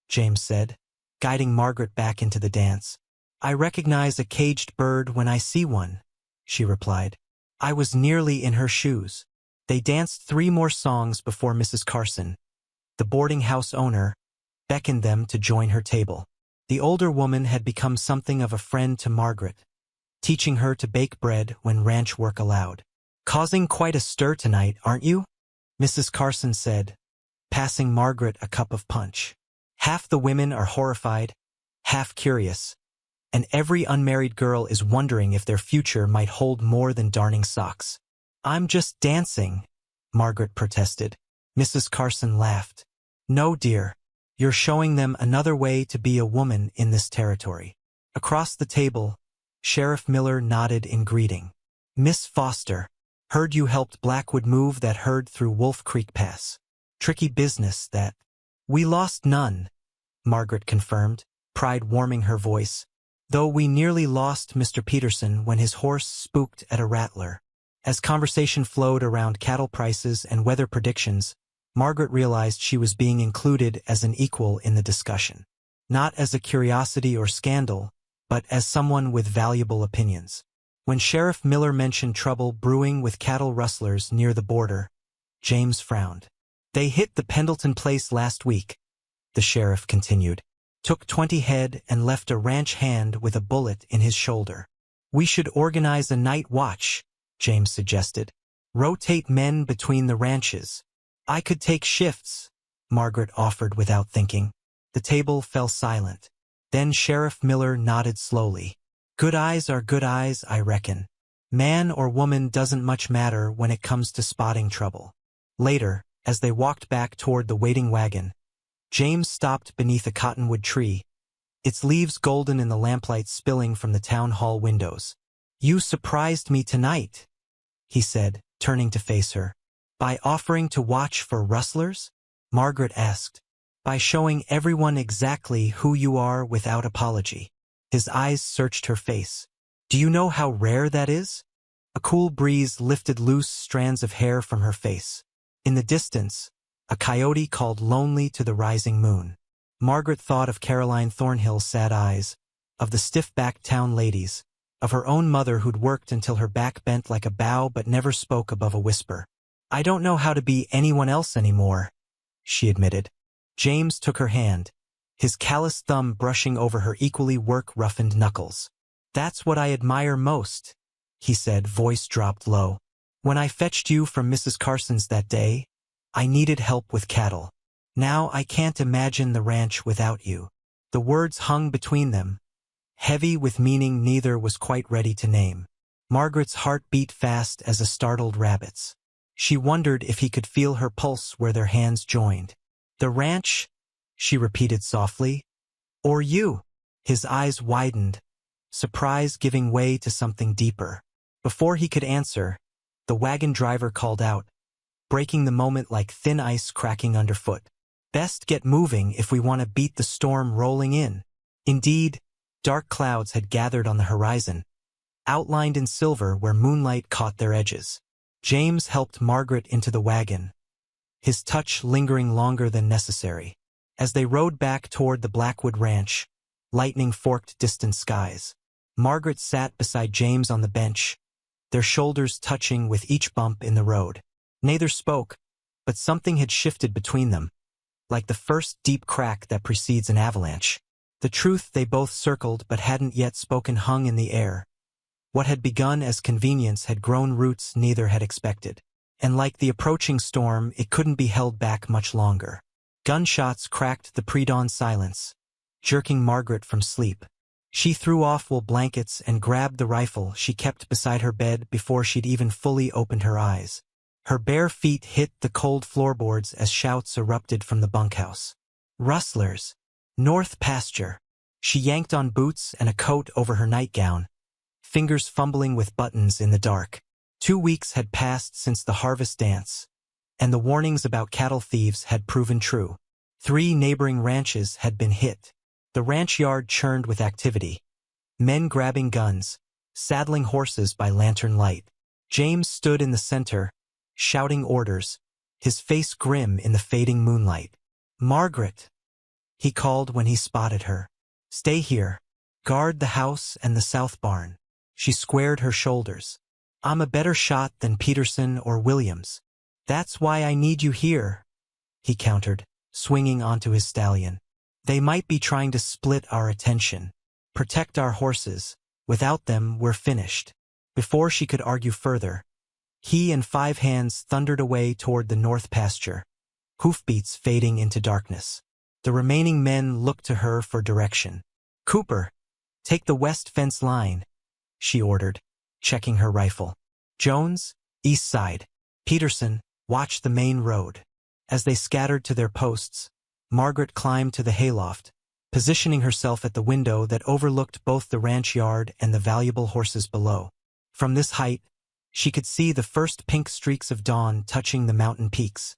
James said, guiding Margaret back into the dance. "I recognize a caged bird when I see one," she replied. I was nearly in her shoes. They danced 3 more songs before Mrs. Carson, the boarding house owner, beckoned them to join her table. The older woman had become something of a friend to Margaret, teaching her to bake bread when ranch work allowed. "Causing quite a stir tonight, aren't you?" Mrs. Carson said, passing Margaret a cup of punch. "Half the women are horrified, half curious, and every unmarried girl is wondering if their future might hold more than darning socks." "I'm just dancing," Margaret protested. Mrs. Carson laughed. "No, dear. You're showing them another way to be a woman in this territory." Across the table, Sheriff Miller nodded in greeting. "Miss Foster, heard you helped Blackwood move that herd through Wolf Creek Pass. Tricky business, that." "We lost none," Margaret confirmed, pride warming her voice, "though we nearly lost Mr. Peterson when his horse spooked at a rattler." As conversation flowed around cattle prices and weather predictions, Margaret realized she was being included as an equal in the discussion. Not as a curiosity or scandal, but as someone with valuable opinions. When Sheriff Miller mentioned trouble brewing with cattle rustlers near the border, James frowned. "They hit the Pendleton place last week," the sheriff continued. "Took 20 head and left a ranch hand with a bullet in his shoulder." "We should organize a night watch," James suggested. "Rotate men between the ranches." "I could take shifts," Margaret offered without thinking. The table fell silent. Then Sheriff Miller nodded slowly. "Good eyes are good eyes, I reckon. Man or woman doesn't much matter when it comes to spotting trouble." Later, as they walked back toward the waiting wagon, James stopped beneath a cottonwood tree, its leaves golden in the lamplight spilling from the town hall windows. "You surprised me tonight," he said, turning to face her. "By offering to watch for rustlers?" Margaret asked. "By showing everyone exactly who you are without apology." His eyes searched her face. "Do you know how rare that is?" A cool breeze lifted loose strands of hair from her face. In the distance, a coyote called lonely to the rising moon. Margaret thought of Caroline Thornhill's sad eyes, of the stiff-backed town ladies, of her own mother who'd worked until her back bent like a bow but never spoke above a whisper. "I don't know how to be anyone else anymore," she admitted. James took her hand, his callous thumb brushing over her equally work-roughened knuckles. "That's what I admire most," he said, voice dropped low. "When I fetched you from Mrs. Carson's that day, I needed help with cattle. Now I can't imagine the ranch without you." The words hung between them, heavy with meaning neither was quite ready to name. Margaret's heart beat fast as a startled rabbit's. She wondered if he could feel her pulse where their hands joined. "The ranch?" she repeated softly. "Or you?" His eyes widened, surprise giving way to something deeper. Before he could answer, the wagon driver called out, breaking the moment like thin ice cracking underfoot. "Best get moving if we want to beat the storm rolling in." Indeed, dark clouds had gathered on the horizon, outlined in silver where moonlight caught their edges. James helped Margaret into the wagon, his touch lingering longer than necessary. As they rode back toward the Blackwood Ranch, lightning forked distant skies. Margaret sat beside James on the bench, their shoulders touching with each bump in the road. Neither spoke, but something had shifted between them, like the first deep crack that precedes an avalanche. The truth they both circled but hadn't yet spoken hung in the air. What had begun as convenience had grown roots neither had expected. And like the approaching storm, it couldn't be held back much longer. Gunshots cracked the pre-dawn silence, jerking Margaret from sleep. She threw off wool blankets and grabbed the rifle she kept beside her bed before she'd even fully opened her eyes. Her bare feet hit the cold floorboards as shouts erupted from the bunkhouse. "Rustlers! North pasture!" She yanked on boots and a coat over her nightgown, fingers fumbling with buttons in the dark. 2 weeks had passed since the harvest dance, and the warnings about cattle thieves had proven true. 3 neighboring ranches had been hit. The ranch yard churned with activity, men grabbing guns, saddling horses by lantern light. James stood in the center, shouting orders, his face grim in the fading moonlight. "Margaret," he called when he spotted her. "Stay here. Guard the house and the south barn." She squared her shoulders. "I'm a better shot than Peterson or Williams. That's why I need you here," he countered, swinging onto his stallion. "They might be trying to split our attention. Protect our horses. Without them, we're finished." Before she could argue further, he and 5 hands thundered away toward the north pasture, hoofbeats fading into darkness. The remaining men looked to her for direction. "Cooper, take the west fence line," she ordered, checking her rifle. "Jones, east side. Peterson, watch the main road." As they scattered to their posts, Margaret climbed to the hayloft, positioning herself at the window that overlooked both the ranch yard and the valuable horses below. From this height, she could see the first pink streaks of dawn touching the mountain peaks,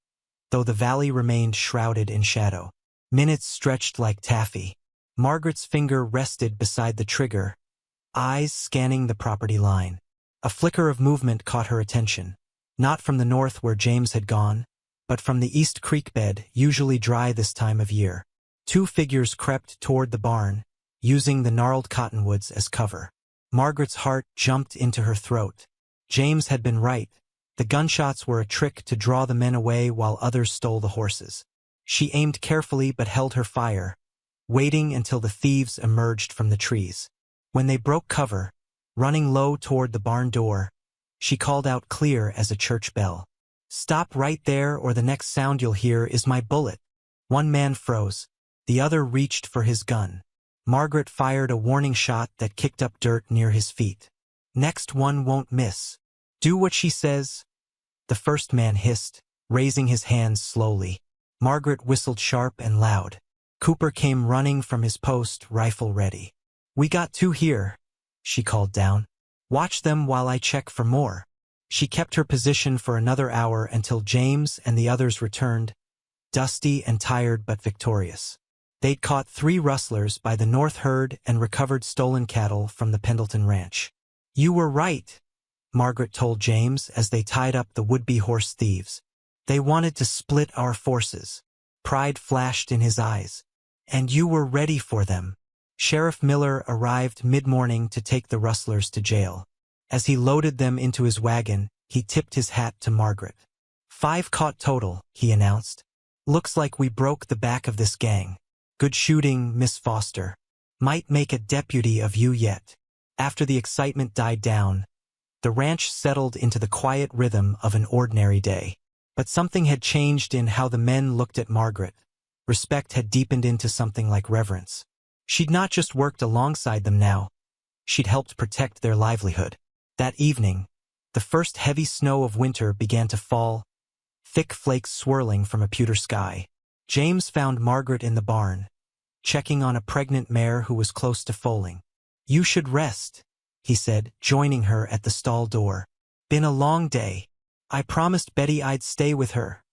though the valley remained shrouded in shadow. Minutes stretched like taffy. Margaret's finger rested beside the trigger, eyes scanning the property line. A flicker of movement caught her attention, not from the north where James had gone, but from the east creek bed, usually dry this time of year. 2 figures crept toward the barn, using the gnarled cottonwoods as cover. Margaret's heart jumped into her throat. James had been right. The gunshots were a trick to draw the men away while others stole the horses. She aimed carefully but held her fire, waiting until the thieves emerged from the trees. When they broke cover, running low toward the barn door, she called out clear as a church bell. "Stop right there or the next sound you'll hear is my bullet." One man froze. The other reached for his gun. Margaret fired a warning shot that kicked up dirt near his feet. "Next one won't miss. Do what she says," the first man hissed, raising his hands slowly. Margaret whistled sharp and loud. Cooper came running from his post, rifle ready. "We got 2 here," she called down. "Watch them while I check for more." She kept her position for another hour until James and the others returned, dusty and tired but victorious. They'd caught 3 rustlers by the north herd and recovered stolen cattle from the Pendleton ranch. "You were right," Margaret told James as they tied up the would-be horse thieves. "They wanted to split our forces." Pride flashed in his eyes. "And you were ready for them." Sheriff Miller arrived mid-morning to take the rustlers to jail. As he loaded them into his wagon, he tipped his hat to Margaret. 5 caught total," he announced. "Looks like we broke the back of this gang. Good shooting, Miss Foster. Might make a deputy of you yet." After the excitement died down, the ranch settled into the quiet rhythm of an ordinary day. But something had changed in how the men looked at Margaret. Respect had deepened into something like reverence. She'd not just worked alongside them now, she'd helped protect their livelihood. That evening, the first heavy snow of winter began to fall, thick flakes swirling from a pewter sky. James found Margaret in the barn, checking on a pregnant mare who was close to foaling. "You should rest," he said, joining her at the stall door. "Been a long day. I promised Betty I'd stay with her,"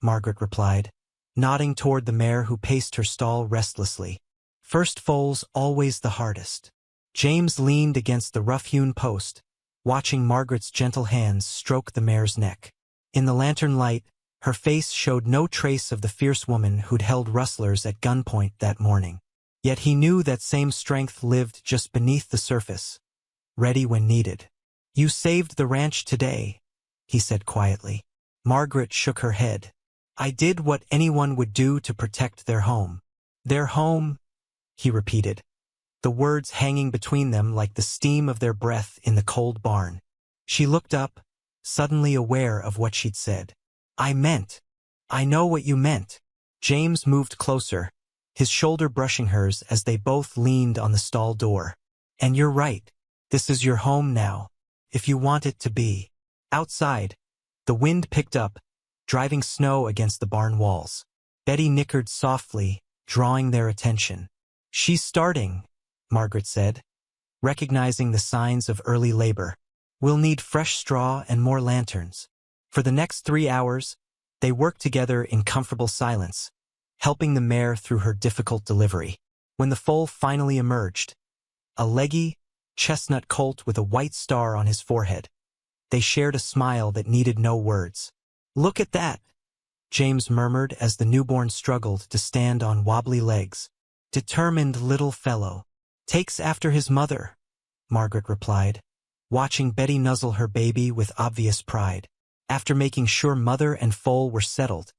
Margaret replied, nodding toward the mare who paced her stall restlessly. First foal's always the hardest. James leaned against the rough-hewn post, watching Margaret's gentle hands stroke the mare's neck. In the lantern light, her face showed no trace of the fierce woman who'd held rustlers at gunpoint that morning. Yet he knew that same strength lived just beneath the surface, ready when needed. "You saved the ranch today," he said quietly. Margaret shook her head. "I did what anyone would do to protect their home." "Their home," he repeated, the words hanging between them like the steam of their breath in the cold barn. She looked up, suddenly aware of what she'd said. "I know what you meant." James moved closer, his shoulder brushing hers as they both leaned on the stall door. "And you're right. This is your home now, if you want it to be." Outside, the wind picked up, driving snow against the barn walls. Betty nickered softly, drawing their attention. "She's starting," Margaret said, recognizing the signs of early labor. "We'll need fresh straw and more lanterns." For the next 3 hours, they worked together in comfortable silence, helping the mare through her difficult delivery. When the foal finally emerged, a leggy, chestnut colt with a white star on his forehead, they shared a smile that needed no words. "Look at that," James murmured as the newborn struggled to stand on wobbly legs. "Determined little fellow. Takes after his mother," Margaret replied, watching Betty nuzzle her baby with obvious pride. After making sure mother and foal were settled,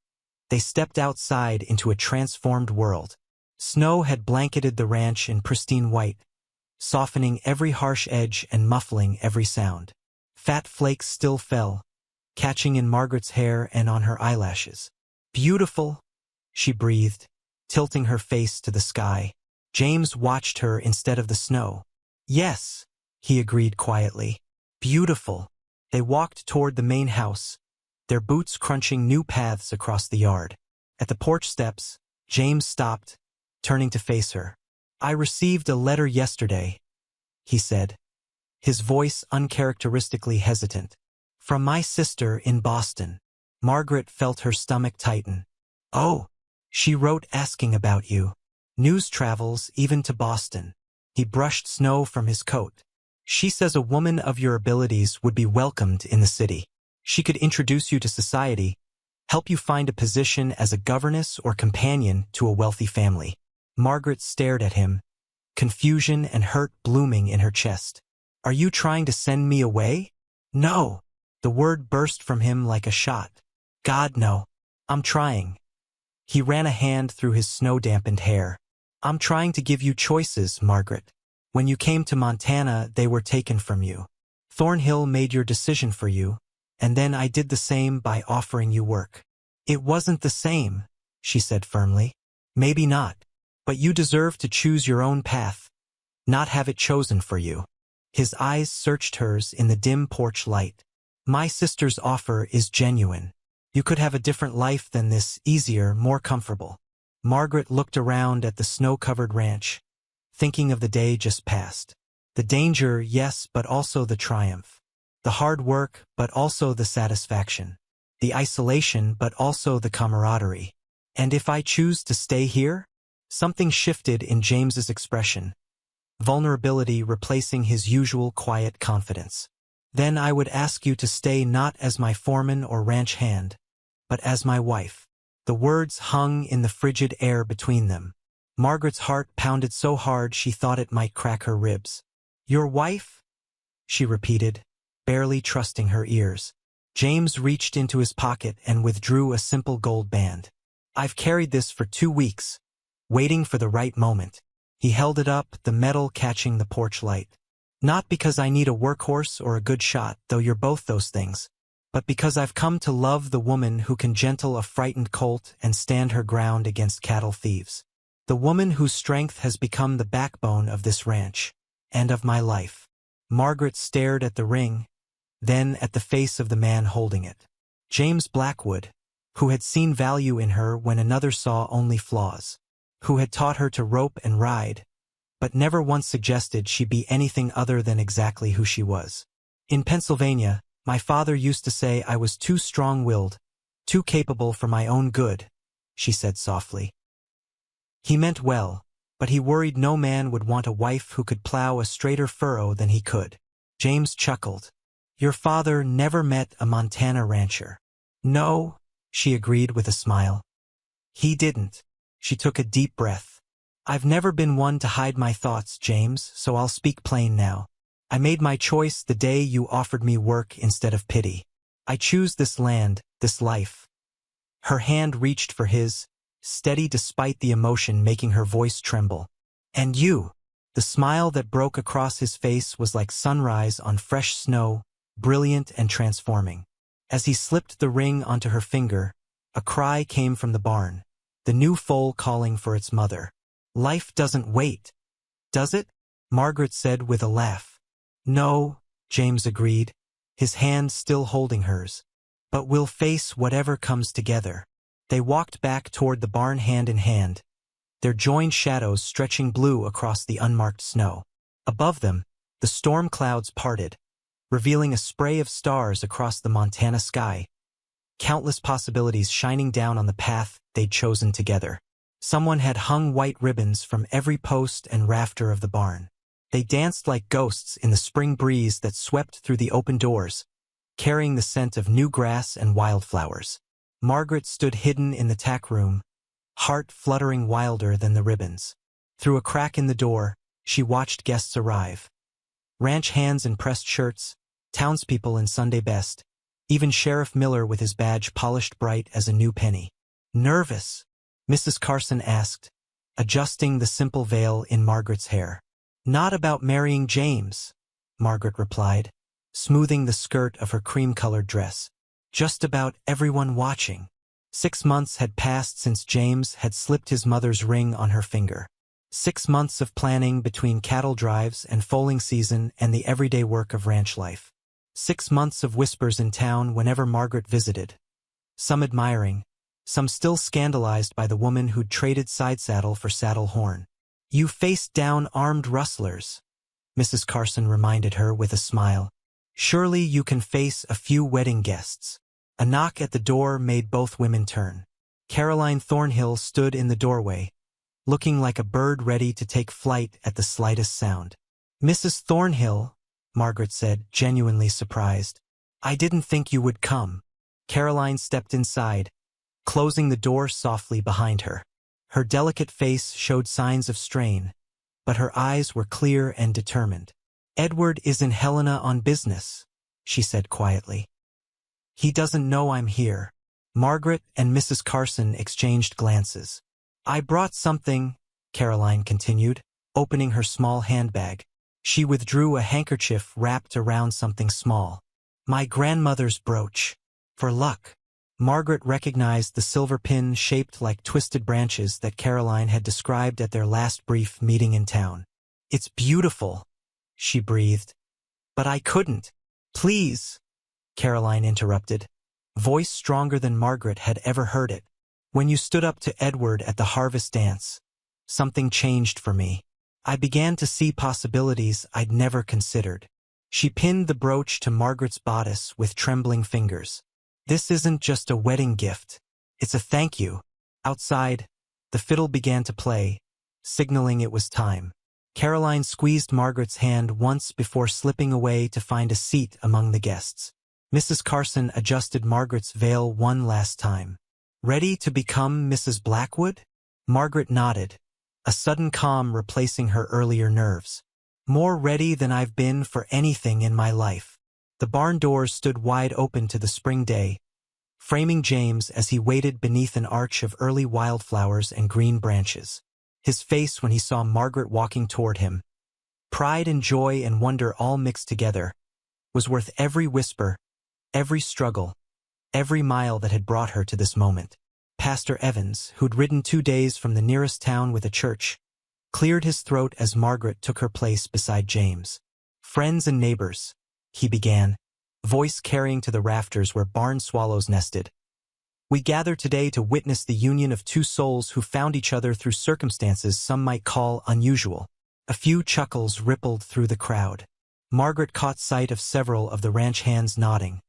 they stepped outside into a transformed world. Snow had blanketed the ranch in pristine white, softening every harsh edge and muffling every sound. Fat flakes still fell, catching in Margaret's hair and on her eyelashes. "Beautiful," she breathed, tilting her face to the sky. James watched her instead of the snow. "Yes," he agreed quietly. "Beautiful." They walked toward the main house, their boots crunching new paths across the yard. At the porch steps, James stopped, turning to face her. "I received a letter yesterday," he said, his voice uncharacteristically hesitant. "From my sister in Boston." Margaret felt her stomach tighten. "Oh," she wrote asking about you. "News travels even to Boston." He brushed snow from his coat. "She says a woman of your abilities would be welcomed in the city. She could introduce you to society, help you find a position as a governess or companion to a wealthy family." Margaret stared at him, confusion and hurt blooming in her chest. "Are you trying to send me away?" "No." The word burst from him like a shot. "God, no. I'm trying." He ran a hand through his snow-dampened hair. "I'm trying to give you choices, Margaret. When you came to Montana, they were taken from you. Thornhill made your decision for you, and then I did the same by offering you work." "It wasn't the same," she said firmly. "Maybe not, but you deserve to choose your own path, not have it chosen for you." His eyes searched hers in the dim porch light. "My sister's offer is genuine. You could have a different life than this, easier, more comfortable." Margaret looked around at the snow-covered ranch, thinking of the day just past. The danger, yes, but also the triumph. The hard work, but also the satisfaction. The isolation, but also the camaraderie. "And if I choose to stay here?" Something shifted in James's expression, vulnerability replacing his usual quiet confidence. "Then I would ask you to stay not as my foreman or ranch hand, but as my wife." The words hung in the frigid air between them. Margaret's heart pounded so hard she thought it might crack her ribs. "Your wife?" she repeated, barely trusting her ears. James reached into his pocket and withdrew a simple gold band. "I've carried this for 2 weeks, waiting for the right moment." He held it up, the metal catching the porch light. "Not because I need a workhorse or a good shot, though you're both those things, but because I've come to love the woman who can gentle a frightened colt and stand her ground against cattle thieves. The woman whose strength has become the backbone of this ranch, and of my life. Margaret stared at the ring, then at the face of the man holding it. James Blackwood, who had seen value in her when another saw only flaws, who had taught her to rope and ride, but never once suggested she be anything other than exactly who she was. In Pennsylvania, my father used to say I was too strong-willed, too capable for my own good, she said softly. He meant well, but he worried no man would want a wife who could plow a straighter furrow than he could. James chuckled. Your father never met a Montana rancher. No, she agreed with a smile. He didn't. She took a deep breath. I've never been one to hide my thoughts, James, so I'll speak plain now. I made my choice the day you offered me work instead of pity. I choose this land, this life. Her hand reached for his, steady despite the emotion making her voice tremble. And you. The smile that broke across his face was like sunrise on fresh snow, brilliant and transforming. As he slipped the ring onto her finger, a cry came from the barn, the new foal calling for its mother. Life doesn't wait, does it? Margaret said with a laugh. No, James agreed, his hand still holding hers. But we'll face whatever comes together. They walked back toward the barn hand in hand, their joined shadows stretching blue across the unmarked snow. Above them, the storm clouds parted, revealing a spray of stars across the Montana sky, countless possibilities shining down on the path they'd chosen together. Someone had hung white ribbons from every post and rafter of the barn. They danced like ghosts in the spring breeze that swept through the open doors, carrying the scent of new grass and wildflowers. Margaret stood hidden in the tack room, heart fluttering wilder than the ribbons. Through a crack in the door, she watched guests arrive. Ranch hands in pressed shirts, townspeople in Sunday best, even Sheriff Miller with his badge polished bright as a new penny. Nervous? Mrs. Carson asked, adjusting the simple veil in Margaret's hair. Not about marrying James, Margaret replied, smoothing the skirt of her cream-colored dress. Just about everyone watching. 6 months had passed since James had slipped his mother's ring on her finger. 6 months of planning between cattle drives and foaling season and the everyday work of ranch life. 6 months of whispers in town whenever Margaret visited. Some admiring, some still scandalized by the woman who'd traded side saddle for saddle horn. You faced down armed rustlers, Mrs. Carson reminded her with a smile. Surely you can face a few wedding guests. A knock at the door made both women turn. Caroline Thornhill stood in the doorway, looking like a bird ready to take flight at the slightest sound. Mrs. Thornhill, Margaret said, genuinely surprised. I didn't think you would come. Caroline stepped inside, closing the door softly behind her. Her delicate face showed signs of strain, but her eyes were clear and determined. Edward is in Helena on business, she said quietly. He doesn't know I'm here. Margaret and Mrs. Carson exchanged glances. I brought something, Caroline continued, opening her small handbag. She withdrew a handkerchief wrapped around something small. My grandmother's brooch. For luck. Margaret recognized the silver pin shaped like twisted branches that Caroline had described at their last brief meeting in town. It's beautiful, she breathed. But I couldn't. Please, Caroline interrupted, voice stronger than Margaret had ever heard it. When you stood up to Edward at the harvest dance, something changed for me. I began to see possibilities I'd never considered. She pinned the brooch to Margaret's bodice with trembling fingers. This isn't just a wedding gift. It's a thank you. Outside, the fiddle began to play, signaling it was time. Caroline squeezed Margaret's hand once before slipping away to find a seat among the guests. Mrs. Carson adjusted Margaret's veil one last time. Ready to become Mrs. Blackwood? Margaret nodded, a sudden calm replacing her earlier nerves. More ready than I've been for anything in my life. The barn doors stood wide open to the spring day, framing James as he waited beneath an arch of early wildflowers and green branches. His face when he saw Margaret walking toward him, pride and joy and wonder all mixed together, was worth every whisper, every struggle, every mile that had brought her to this moment. Pastor Evans, who'd ridden 2 days from the nearest town with a church, cleared his throat as Margaret took her place beside James. "Friends and neighbors," he began, voice carrying to the rafters where barn swallows nested. "We gather today to witness the union of two souls who found each other through circumstances some might call unusual." A few chuckles rippled through the crowd. Margaret caught sight of several of the ranch hands nodding,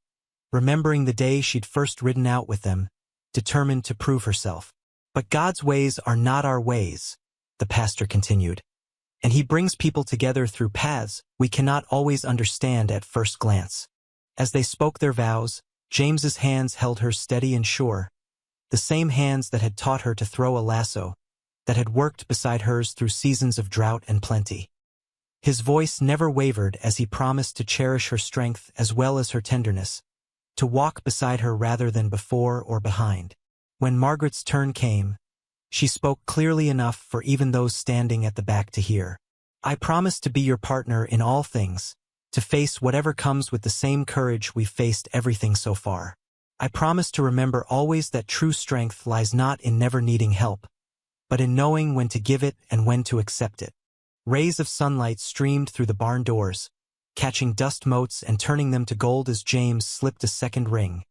remembering the day she'd first ridden out with them, determined to prove herself. "But God's ways are not our ways," the pastor continued, "and He brings people together through paths we cannot always understand at first glance." As they spoke their vows, James's hands held her steady and sure, the same hands that had taught her to throw a lasso, that had worked beside hers through seasons of drought and plenty. His voice never wavered as he promised to cherish her strength as well as her tenderness, to walk beside her rather than before or behind. When Margaret's turn came, she spoke clearly enough for even those standing at the back to hear. "I promise to be your partner in all things, to face whatever comes with the same courage we've faced everything so far. I promise to remember always that true strength lies not in never needing help, but in knowing when to give it and when to accept it." Rays of sunlight streamed through the barn doors, catching dust motes and turning them to gold as James slipped a second ring,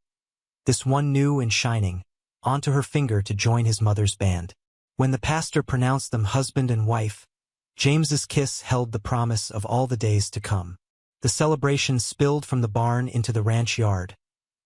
this one new and shining, onto her finger to join his mother's band. When the pastor pronounced them husband and wife, James's kiss held the promise of all the days to come. The celebration spilled from the barn into the ranch yard,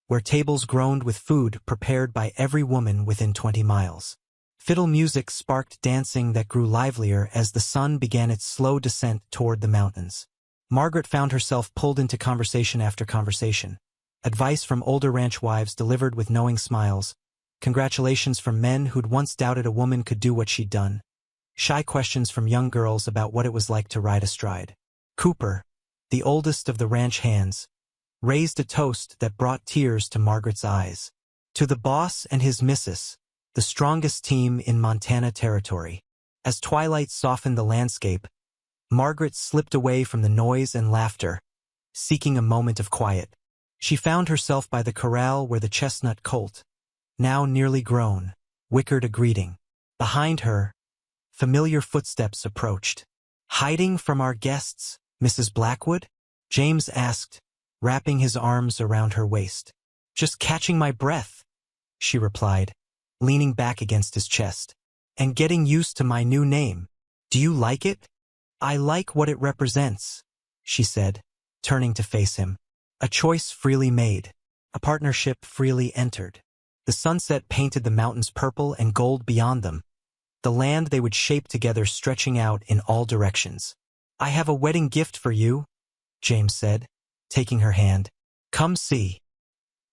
where tables groaned with food prepared by every woman within 20 miles. Fiddle music sparked dancing that grew livelier as the sun began its slow descent toward the mountains. Margaret found herself pulled into conversation after conversation. Advice from older ranch wives delivered with knowing smiles, congratulations from men who'd once doubted a woman could do what she'd done, shy questions from young girls about what it was like to ride astride. Cooper, the oldest of the ranch hands, raised a toast that brought tears to Margaret's eyes. "To the boss and his missus, the strongest team in Montana territory." As twilight softened the landscape, Margaret slipped away from the noise and laughter, seeking a moment of quiet. She found herself by the corral where the chestnut colt, now nearly grown, whickered a greeting. Behind her, familiar footsteps approached. "Hiding from our guests, Mrs. Blackwood?" James asked, wrapping his arms around her waist. "Just catching my breath," she replied, leaning back against his chest. "And getting used to my new name. Do you like it?" "I like what it represents," she said, turning to face him. "A choice freely made, a partnership freely entered." The sunset painted the mountains purple and gold beyond them, the land they would shape together stretching out in all directions. "I have a wedding gift for you," James said, taking her hand. "Come see."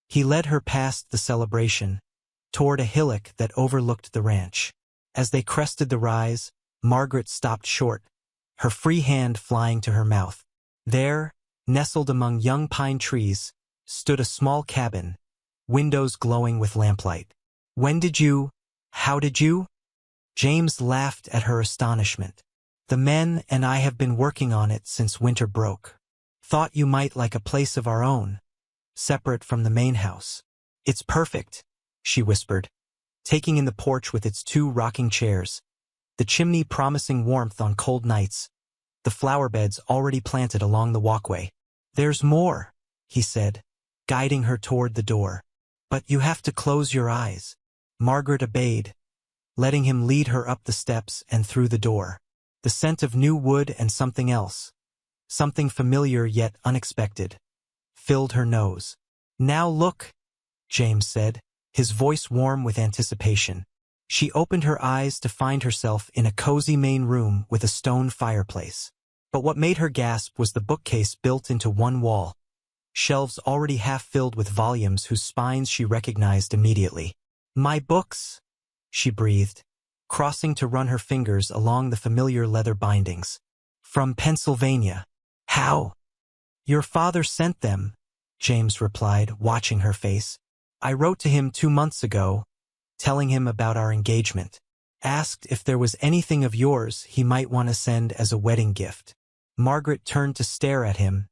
He led her past the celebration, toward a hillock that overlooked the ranch. As they crested the rise, Margaret stopped short, her free hand flying to her mouth. There, nestled among young pine trees, stood a small cabin, windows glowing with lamplight. How did you?" James laughed at her astonishment. "The men and I have been working on it since winter broke. Thought you might like a place of our own, separate from the main house." "It's perfect," she whispered, taking in the porch with its 2 rocking chairs, the chimney promising warmth on cold nights, the flower beds already planted along the walkway. "There's more," he said, guiding her toward the door. "But you have to close your eyes." Margaret obeyed, letting him lead her up the steps and through the door. The scent of new wood and something else, something familiar yet unexpected, filled her nose. "Now look," James said, his voice warm with anticipation. She opened her eyes to find herself in a cozy main room with a stone fireplace. But what made her gasp was the bookcase built into one wall, shelves already half filled with volumes whose spines she recognized immediately. "My books," she breathed, crossing to run her fingers along the familiar leather bindings. "From Pennsylvania." "How?" "Your father sent them," James replied, watching her face. "I wrote to him 2 months ago, telling him about our engagement. Asked if there was anything of yours he might want to send as a wedding gift." Margaret turned to stare at him,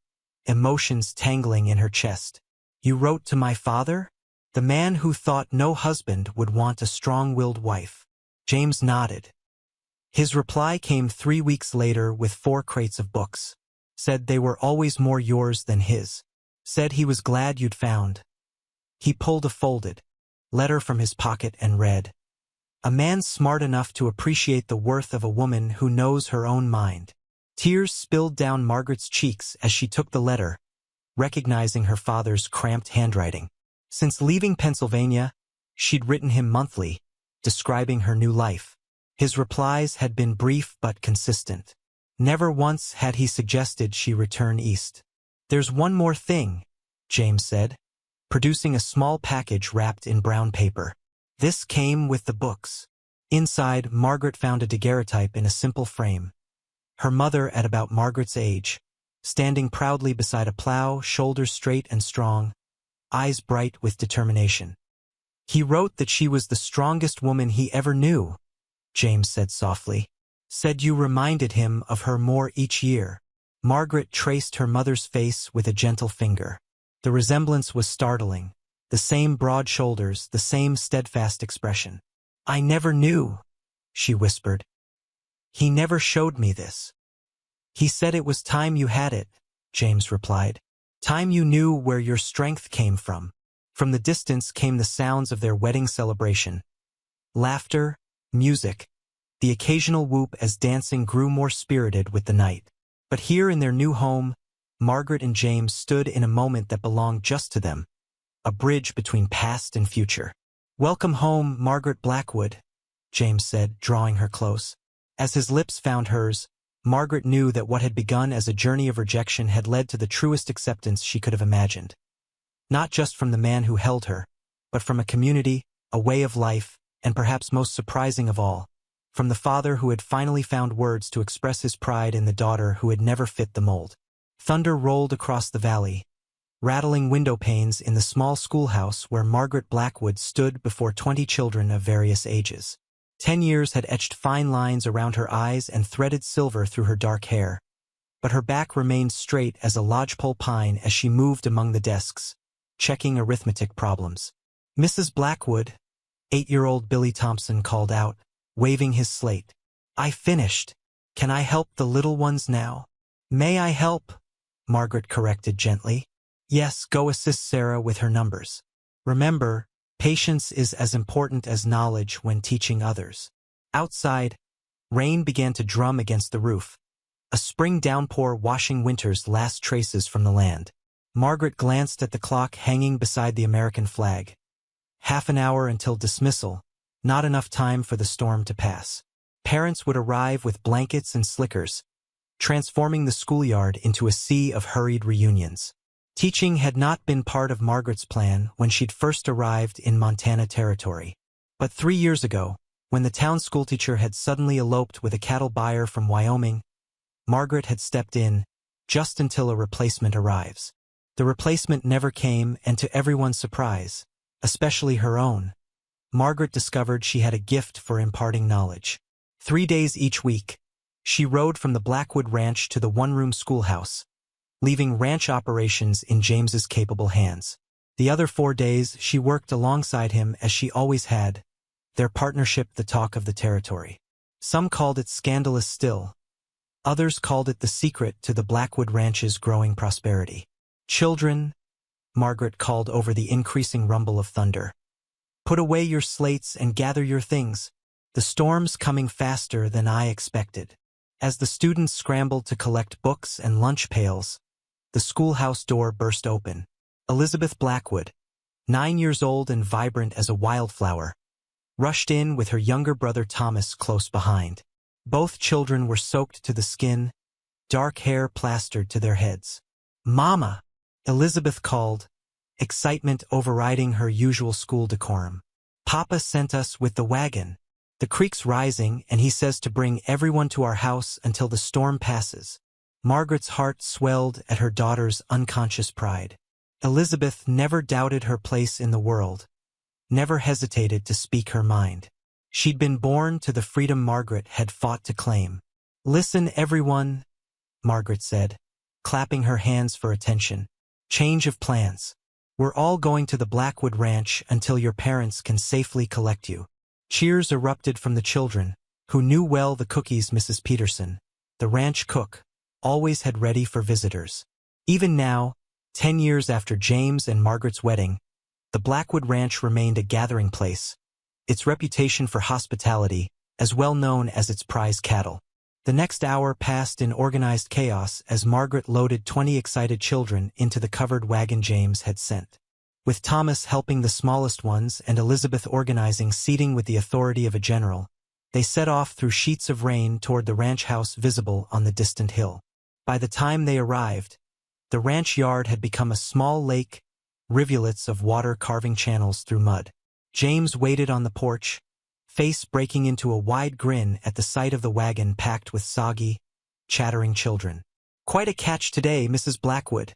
emotions tangling in her chest. You wrote to my father? The man who thought no husband would want a strong-willed wife. James nodded. His reply came 3 weeks later with 4 crates of books. Said they were always more yours than his. Said he was glad you'd found. He pulled a folded letter from his pocket and read, "A man smart enough to appreciate the worth of a woman who knows her own mind." Tears spilled down Margaret's cheeks as she took the letter, recognizing her father's cramped handwriting. Since leaving Pennsylvania, she'd written him monthly, describing her new life. His replies had been brief but consistent. Never once had he suggested she return east. "There's one more thing," James said, producing a small package wrapped in brown paper. This came with the books. Inside, Margaret found a daguerreotype in a simple frame. Her mother at about Margaret's age, standing proudly beside a plow, shoulders straight and strong, eyes bright with determination. "He wrote that she was the strongest woman he ever knew," James said softly. "Said you reminded him of her more each year." Margaret traced her mother's face with a gentle finger. The resemblance was startling. The same broad shoulders, the same steadfast expression. "I never knew," she whispered. "He never showed me this." "He said it was time you had it," James replied. "Time you knew where your strength came from." From the distance came the sounds of their wedding celebration. Laughter, music, the occasional whoop as dancing grew more spirited with the night. But here in their new home, Margaret and James stood in a moment that belonged just to them, a bridge between past and future. "Welcome home, Margaret Blackwood," James said, drawing her close. As his lips found hers, Margaret knew that what had begun as a journey of rejection had led to the truest acceptance she could have imagined. Not just from the man who held her, but from a community, a way of life, and perhaps most surprising of all, from the father who had finally found words to express his pride in the daughter who had never fit the mold. Thunder rolled across the valley, rattling window panes in the small schoolhouse where Margaret Blackwood stood before 20 children of various ages. 10 years had etched fine lines around her eyes and threaded silver through her dark hair, but her back remained straight as a lodgepole pine as she moved among the desks, checking arithmetic problems. "Mrs. Blackwood," 8-year-old Billy Thompson called out, waving his slate. "I finished. Can I help the little ones now?" "May I help?" Margaret corrected gently. "Yes, go assist Sarah with her numbers. Remember, patience is as important as knowledge when teaching others." Outside, rain began to drum against the roof, a spring downpour washing winter's last traces from the land. Margaret glanced at the clock hanging beside the American flag. Half an hour until dismissal, not enough time for the storm to pass. Parents would arrive with blankets and slickers, transforming the schoolyard into a sea of hurried reunions. Teaching had not been part of Margaret's plan when she'd first arrived in Montana Territory. But 3 years ago, when the town schoolteacher had suddenly eloped with a cattle buyer from Wyoming, Margaret had stepped in, just until a replacement arrives. The replacement never came, and to everyone's surprise, especially her own, Margaret discovered she had a gift for imparting knowledge. 3 days each week, she rode from the Blackwood Ranch to the one-room schoolhouse, leaving ranch operations in James's capable hands. The other 4 days, she worked alongside him as she always had, their partnership the talk of the territory. Some called it scandalous still. Others called it the secret to the Blackwood Ranch's growing prosperity. "Children," Margaret called over the increasing rumble of thunder, "put away your slates and gather your things. The storm's coming faster than I expected." As the students scrambled to collect books and lunch pails, the schoolhouse door burst open. Elizabeth Blackwood, 9 years old and vibrant as a wildflower, rushed in with her younger brother Thomas close behind. Both children were soaked to the skin, dark hair plastered to their heads. "Mama!" Elizabeth called, excitement overriding her usual school decorum. "Papa sent us with the wagon. The creek's rising, and he says to bring everyone to our house until the storm passes." Margaret's heart swelled at her daughter's unconscious pride. Elizabeth never doubted her place in the world, never hesitated to speak her mind. She'd been born to the freedom Margaret had fought to claim. "Listen, everyone," Margaret said, clapping her hands for attention. "Change of plans. We're all going to the Blackwood Ranch until your parents can safely collect you." Cheers erupted from the children, who knew well the cookies Mrs. Peterson, the ranch cook, always had ready for visitors. Even now, 10 years after James and Margaret's wedding, the Blackwood Ranch remained a gathering place, its reputation for hospitality as well known as its prize cattle. The next hour passed in organized chaos as Margaret loaded 20 excited children into the covered wagon James had sent. With Thomas helping the smallest ones and Elizabeth organizing seating with the authority of a general, they set off through sheets of rain toward the ranch house visible on the distant hill. By the time they arrived, the ranch yard had become a small lake, rivulets of water carving channels through mud. James waited on the porch, face breaking into a wide grin at the sight of the wagon packed with soggy, chattering children. "Quite a catch today, Mrs. Blackwood,"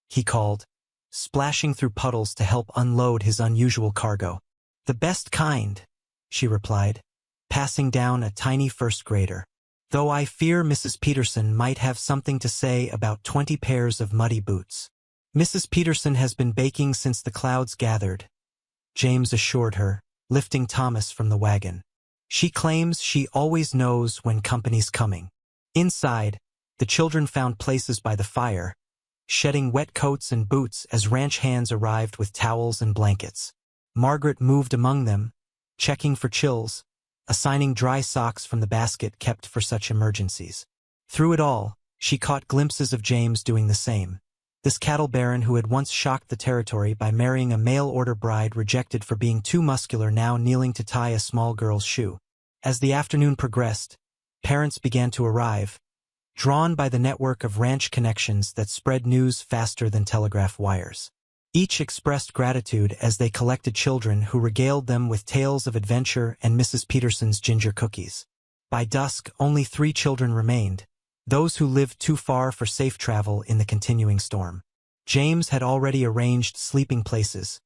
he called, splashing through puddles to help unload his unusual cargo. "The best kind," she replied, passing down a tiny first grader. "Though I fear Mrs. Peterson might have something to say about 20 pairs of muddy boots." "Mrs. Peterson has been baking since the clouds gathered," James assured her, lifting Thomas from the wagon. "She claims she always knows when company's coming." Inside, the children found places by the fire, shedding wet coats and boots as ranch hands arrived with towels and blankets. Margaret moved among them, checking for chills, assigning dry socks from the basket kept for such emergencies. Through it all, she caught glimpses of James doing the same. This cattle baron who had once shocked the territory by marrying a mail-order bride rejected for being too muscular now kneeling to tie a small girl's shoe. As the afternoon progressed, parents began to arrive, drawn by the network of ranch connections that spread news faster than telegraph wires. Each expressed gratitude as they collected children who regaled them with tales of adventure and Mrs. Peterson's ginger cookies. By dusk, only 3 children remained, those who lived too far for safe travel in the continuing storm. James had already arranged sleeping places.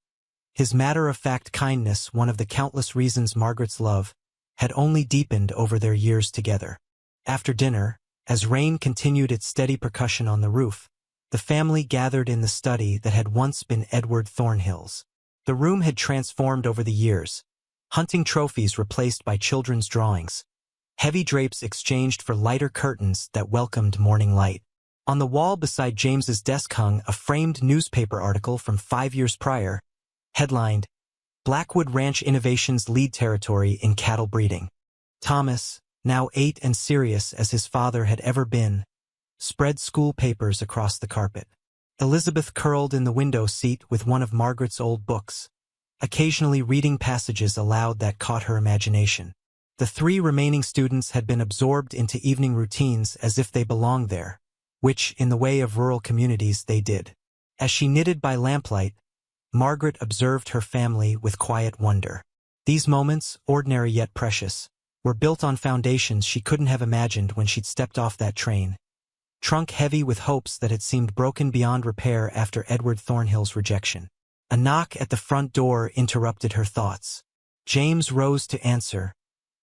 His matter-of-fact kindness, one of the countless reasons Margaret's love, had only deepened over their years together. After dinner, as rain continued its steady percussion on the roof, the family gathered in the study that had once been Edward Thornhill's. The room had transformed over the years, hunting trophies replaced by children's drawings, heavy drapes exchanged for lighter curtains that welcomed morning light. On the wall beside James's desk hung a framed newspaper article from 5 years prior, headlined, "Blackwood Ranch Innovations Lead Territory in Cattle Breeding." Thomas, now 8 and serious as his father had ever been, spread school papers across the carpet. Elizabeth curled in the window seat with one of Margaret's old books, occasionally reading passages aloud that caught her imagination. The 3 remaining students had been absorbed into evening routines as if they belonged there, which, in the way of rural communities, they did. As she knitted by lamplight, Margaret observed her family with quiet wonder. These moments, ordinary yet precious, were built on foundations she couldn't have imagined when she'd stepped off that train, trunk heavy with hopes that had seemed broken beyond repair after Edward Thornhill's rejection. A knock at the front door interrupted her thoughts. James rose to answer,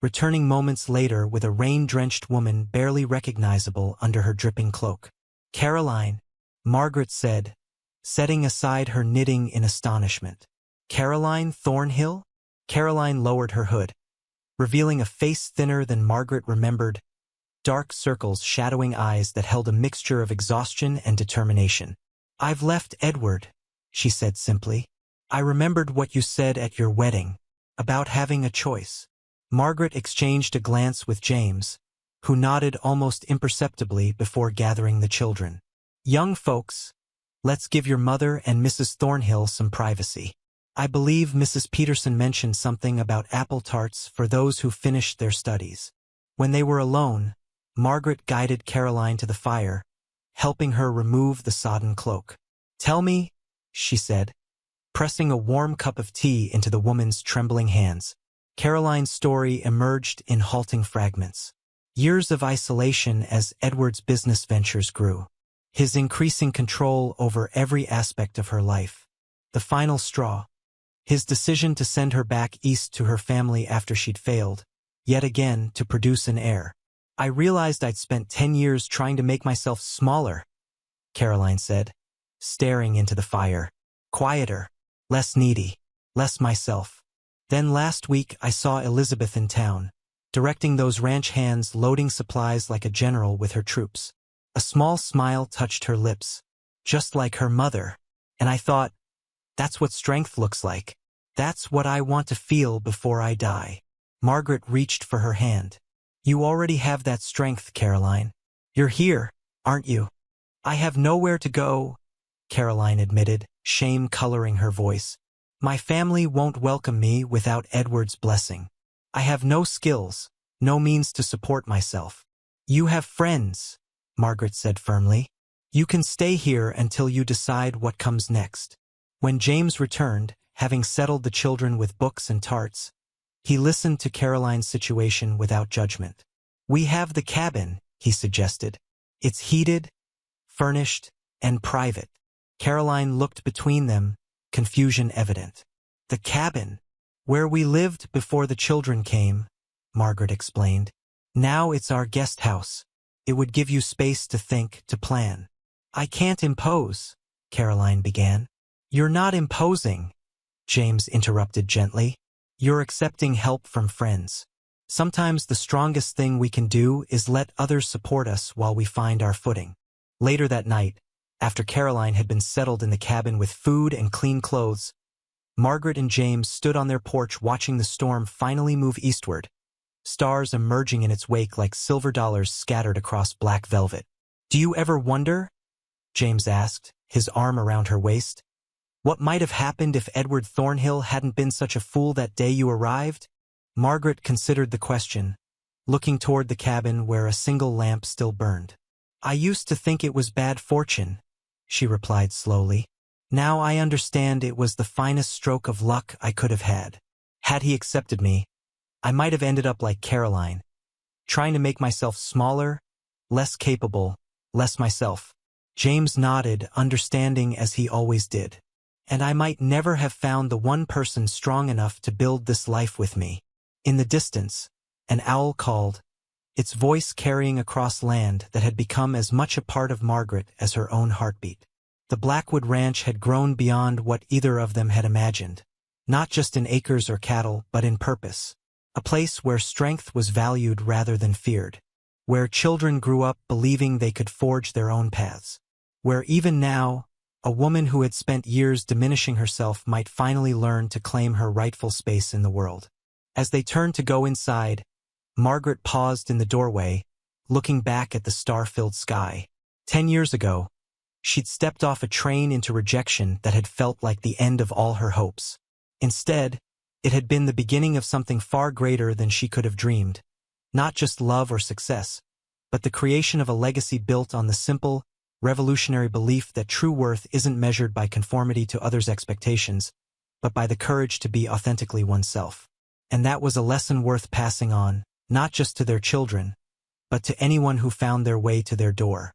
returning moments later with a rain-drenched woman barely recognizable under her dripping cloak. "Caroline," Margaret said, setting aside her knitting in astonishment. "Caroline Thornhill?" Caroline lowered her hood, revealing a face thinner than Margaret remembered, dark circles shadowing eyes that held a mixture of exhaustion and determination. "I've left Edward," she said simply. "I remembered what you said at your wedding, about having a choice." Margaret exchanged a glance with James, who nodded almost imperceptibly before gathering the children. "Young folks, let's give your mother and Mrs. Thornhill some privacy. I believe Mrs. Peterson mentioned something about apple tarts for those who finished their studies." When they were alone, Margaret guided Caroline to the fire, helping her remove the sodden cloak. "Tell me," she said, pressing a warm cup of tea into the woman's trembling hands. Caroline's story emerged in halting fragments. Years of isolation as Edward's business ventures grew. His increasing control over every aspect of her life. The final straw. His decision to send her back east to her family after she'd failed, yet again, to produce an heir. "I realized I'd spent 10 years trying to make myself smaller," Caroline said, staring into the fire. Quieter, less needy, less myself. Then last week I saw Elizabeth in town, directing those ranch hands loading supplies like a general with her troops. A small smile touched her lips, just like her mother, and I thought, that's what strength looks like. That's what I want to feel before I die. Margaret reached for her hand. You already have that strength, Caroline. You're here, aren't you? I have nowhere to go, Caroline admitted, shame coloring her voice. My family won't welcome me without Edward's blessing. I have no skills, no means to support myself. You have friends, Margaret said firmly. You can stay here until you decide what comes next. When James returned, having settled the children with books and tarts, he listened to Caroline's situation without judgment. We have the cabin, he suggested. It's heated, furnished, and private. Caroline looked between them, confusion evident. The cabin, where we lived before the children came, Margaret explained. Now it's our guest house. It would give you space to think, to plan. I can't impose, Caroline began. You're not imposing, James interrupted gently. You're accepting help from friends. Sometimes the strongest thing we can do is let others support us while we find our footing. Later that night, after Caroline had been settled in the cabin with food and clean clothes, Margaret and James stood on their porch watching the storm finally move eastward, stars emerging in its wake like silver dollars scattered across black velvet. Do you ever wonder? James asked, his arm around her waist. What might have happened if Edward Thornhill hadn't been such a fool that day you arrived? Margaret considered the question, looking toward the cabin where a single lamp still burned. I used to think it was bad fortune, she replied slowly. Now I understand it was the finest stroke of luck I could have had. Had he accepted me, I might have ended up like Caroline, trying to make myself smaller, less capable, less myself. James nodded, understanding as he always did. And I might never have found the one person strong enough to build this life with me. In the distance, an owl called, its voice carrying across land that had become as much a part of Margaret as her own heartbeat. The Blackwood Ranch had grown beyond what either of them had imagined, not just in acres or cattle, but in purpose. A place where strength was valued rather than feared, where children grew up believing they could forge their own paths, where even now, a woman who had spent years diminishing herself might finally learn to claim her rightful space in the world. As they turned to go inside, Margaret paused in the doorway, looking back at the star-filled sky. 10 years ago, she'd stepped off a train into rejection that had felt like the end of all her hopes. Instead, it had been the beginning of something far greater than she could have dreamed. Not just love or success, but the creation of a legacy built on the simple, revolutionary belief that true worth isn't measured by conformity to others' expectations, but by the courage to be authentically oneself. And that was a lesson worth passing on, not just to their children, but to anyone who found their way to their door.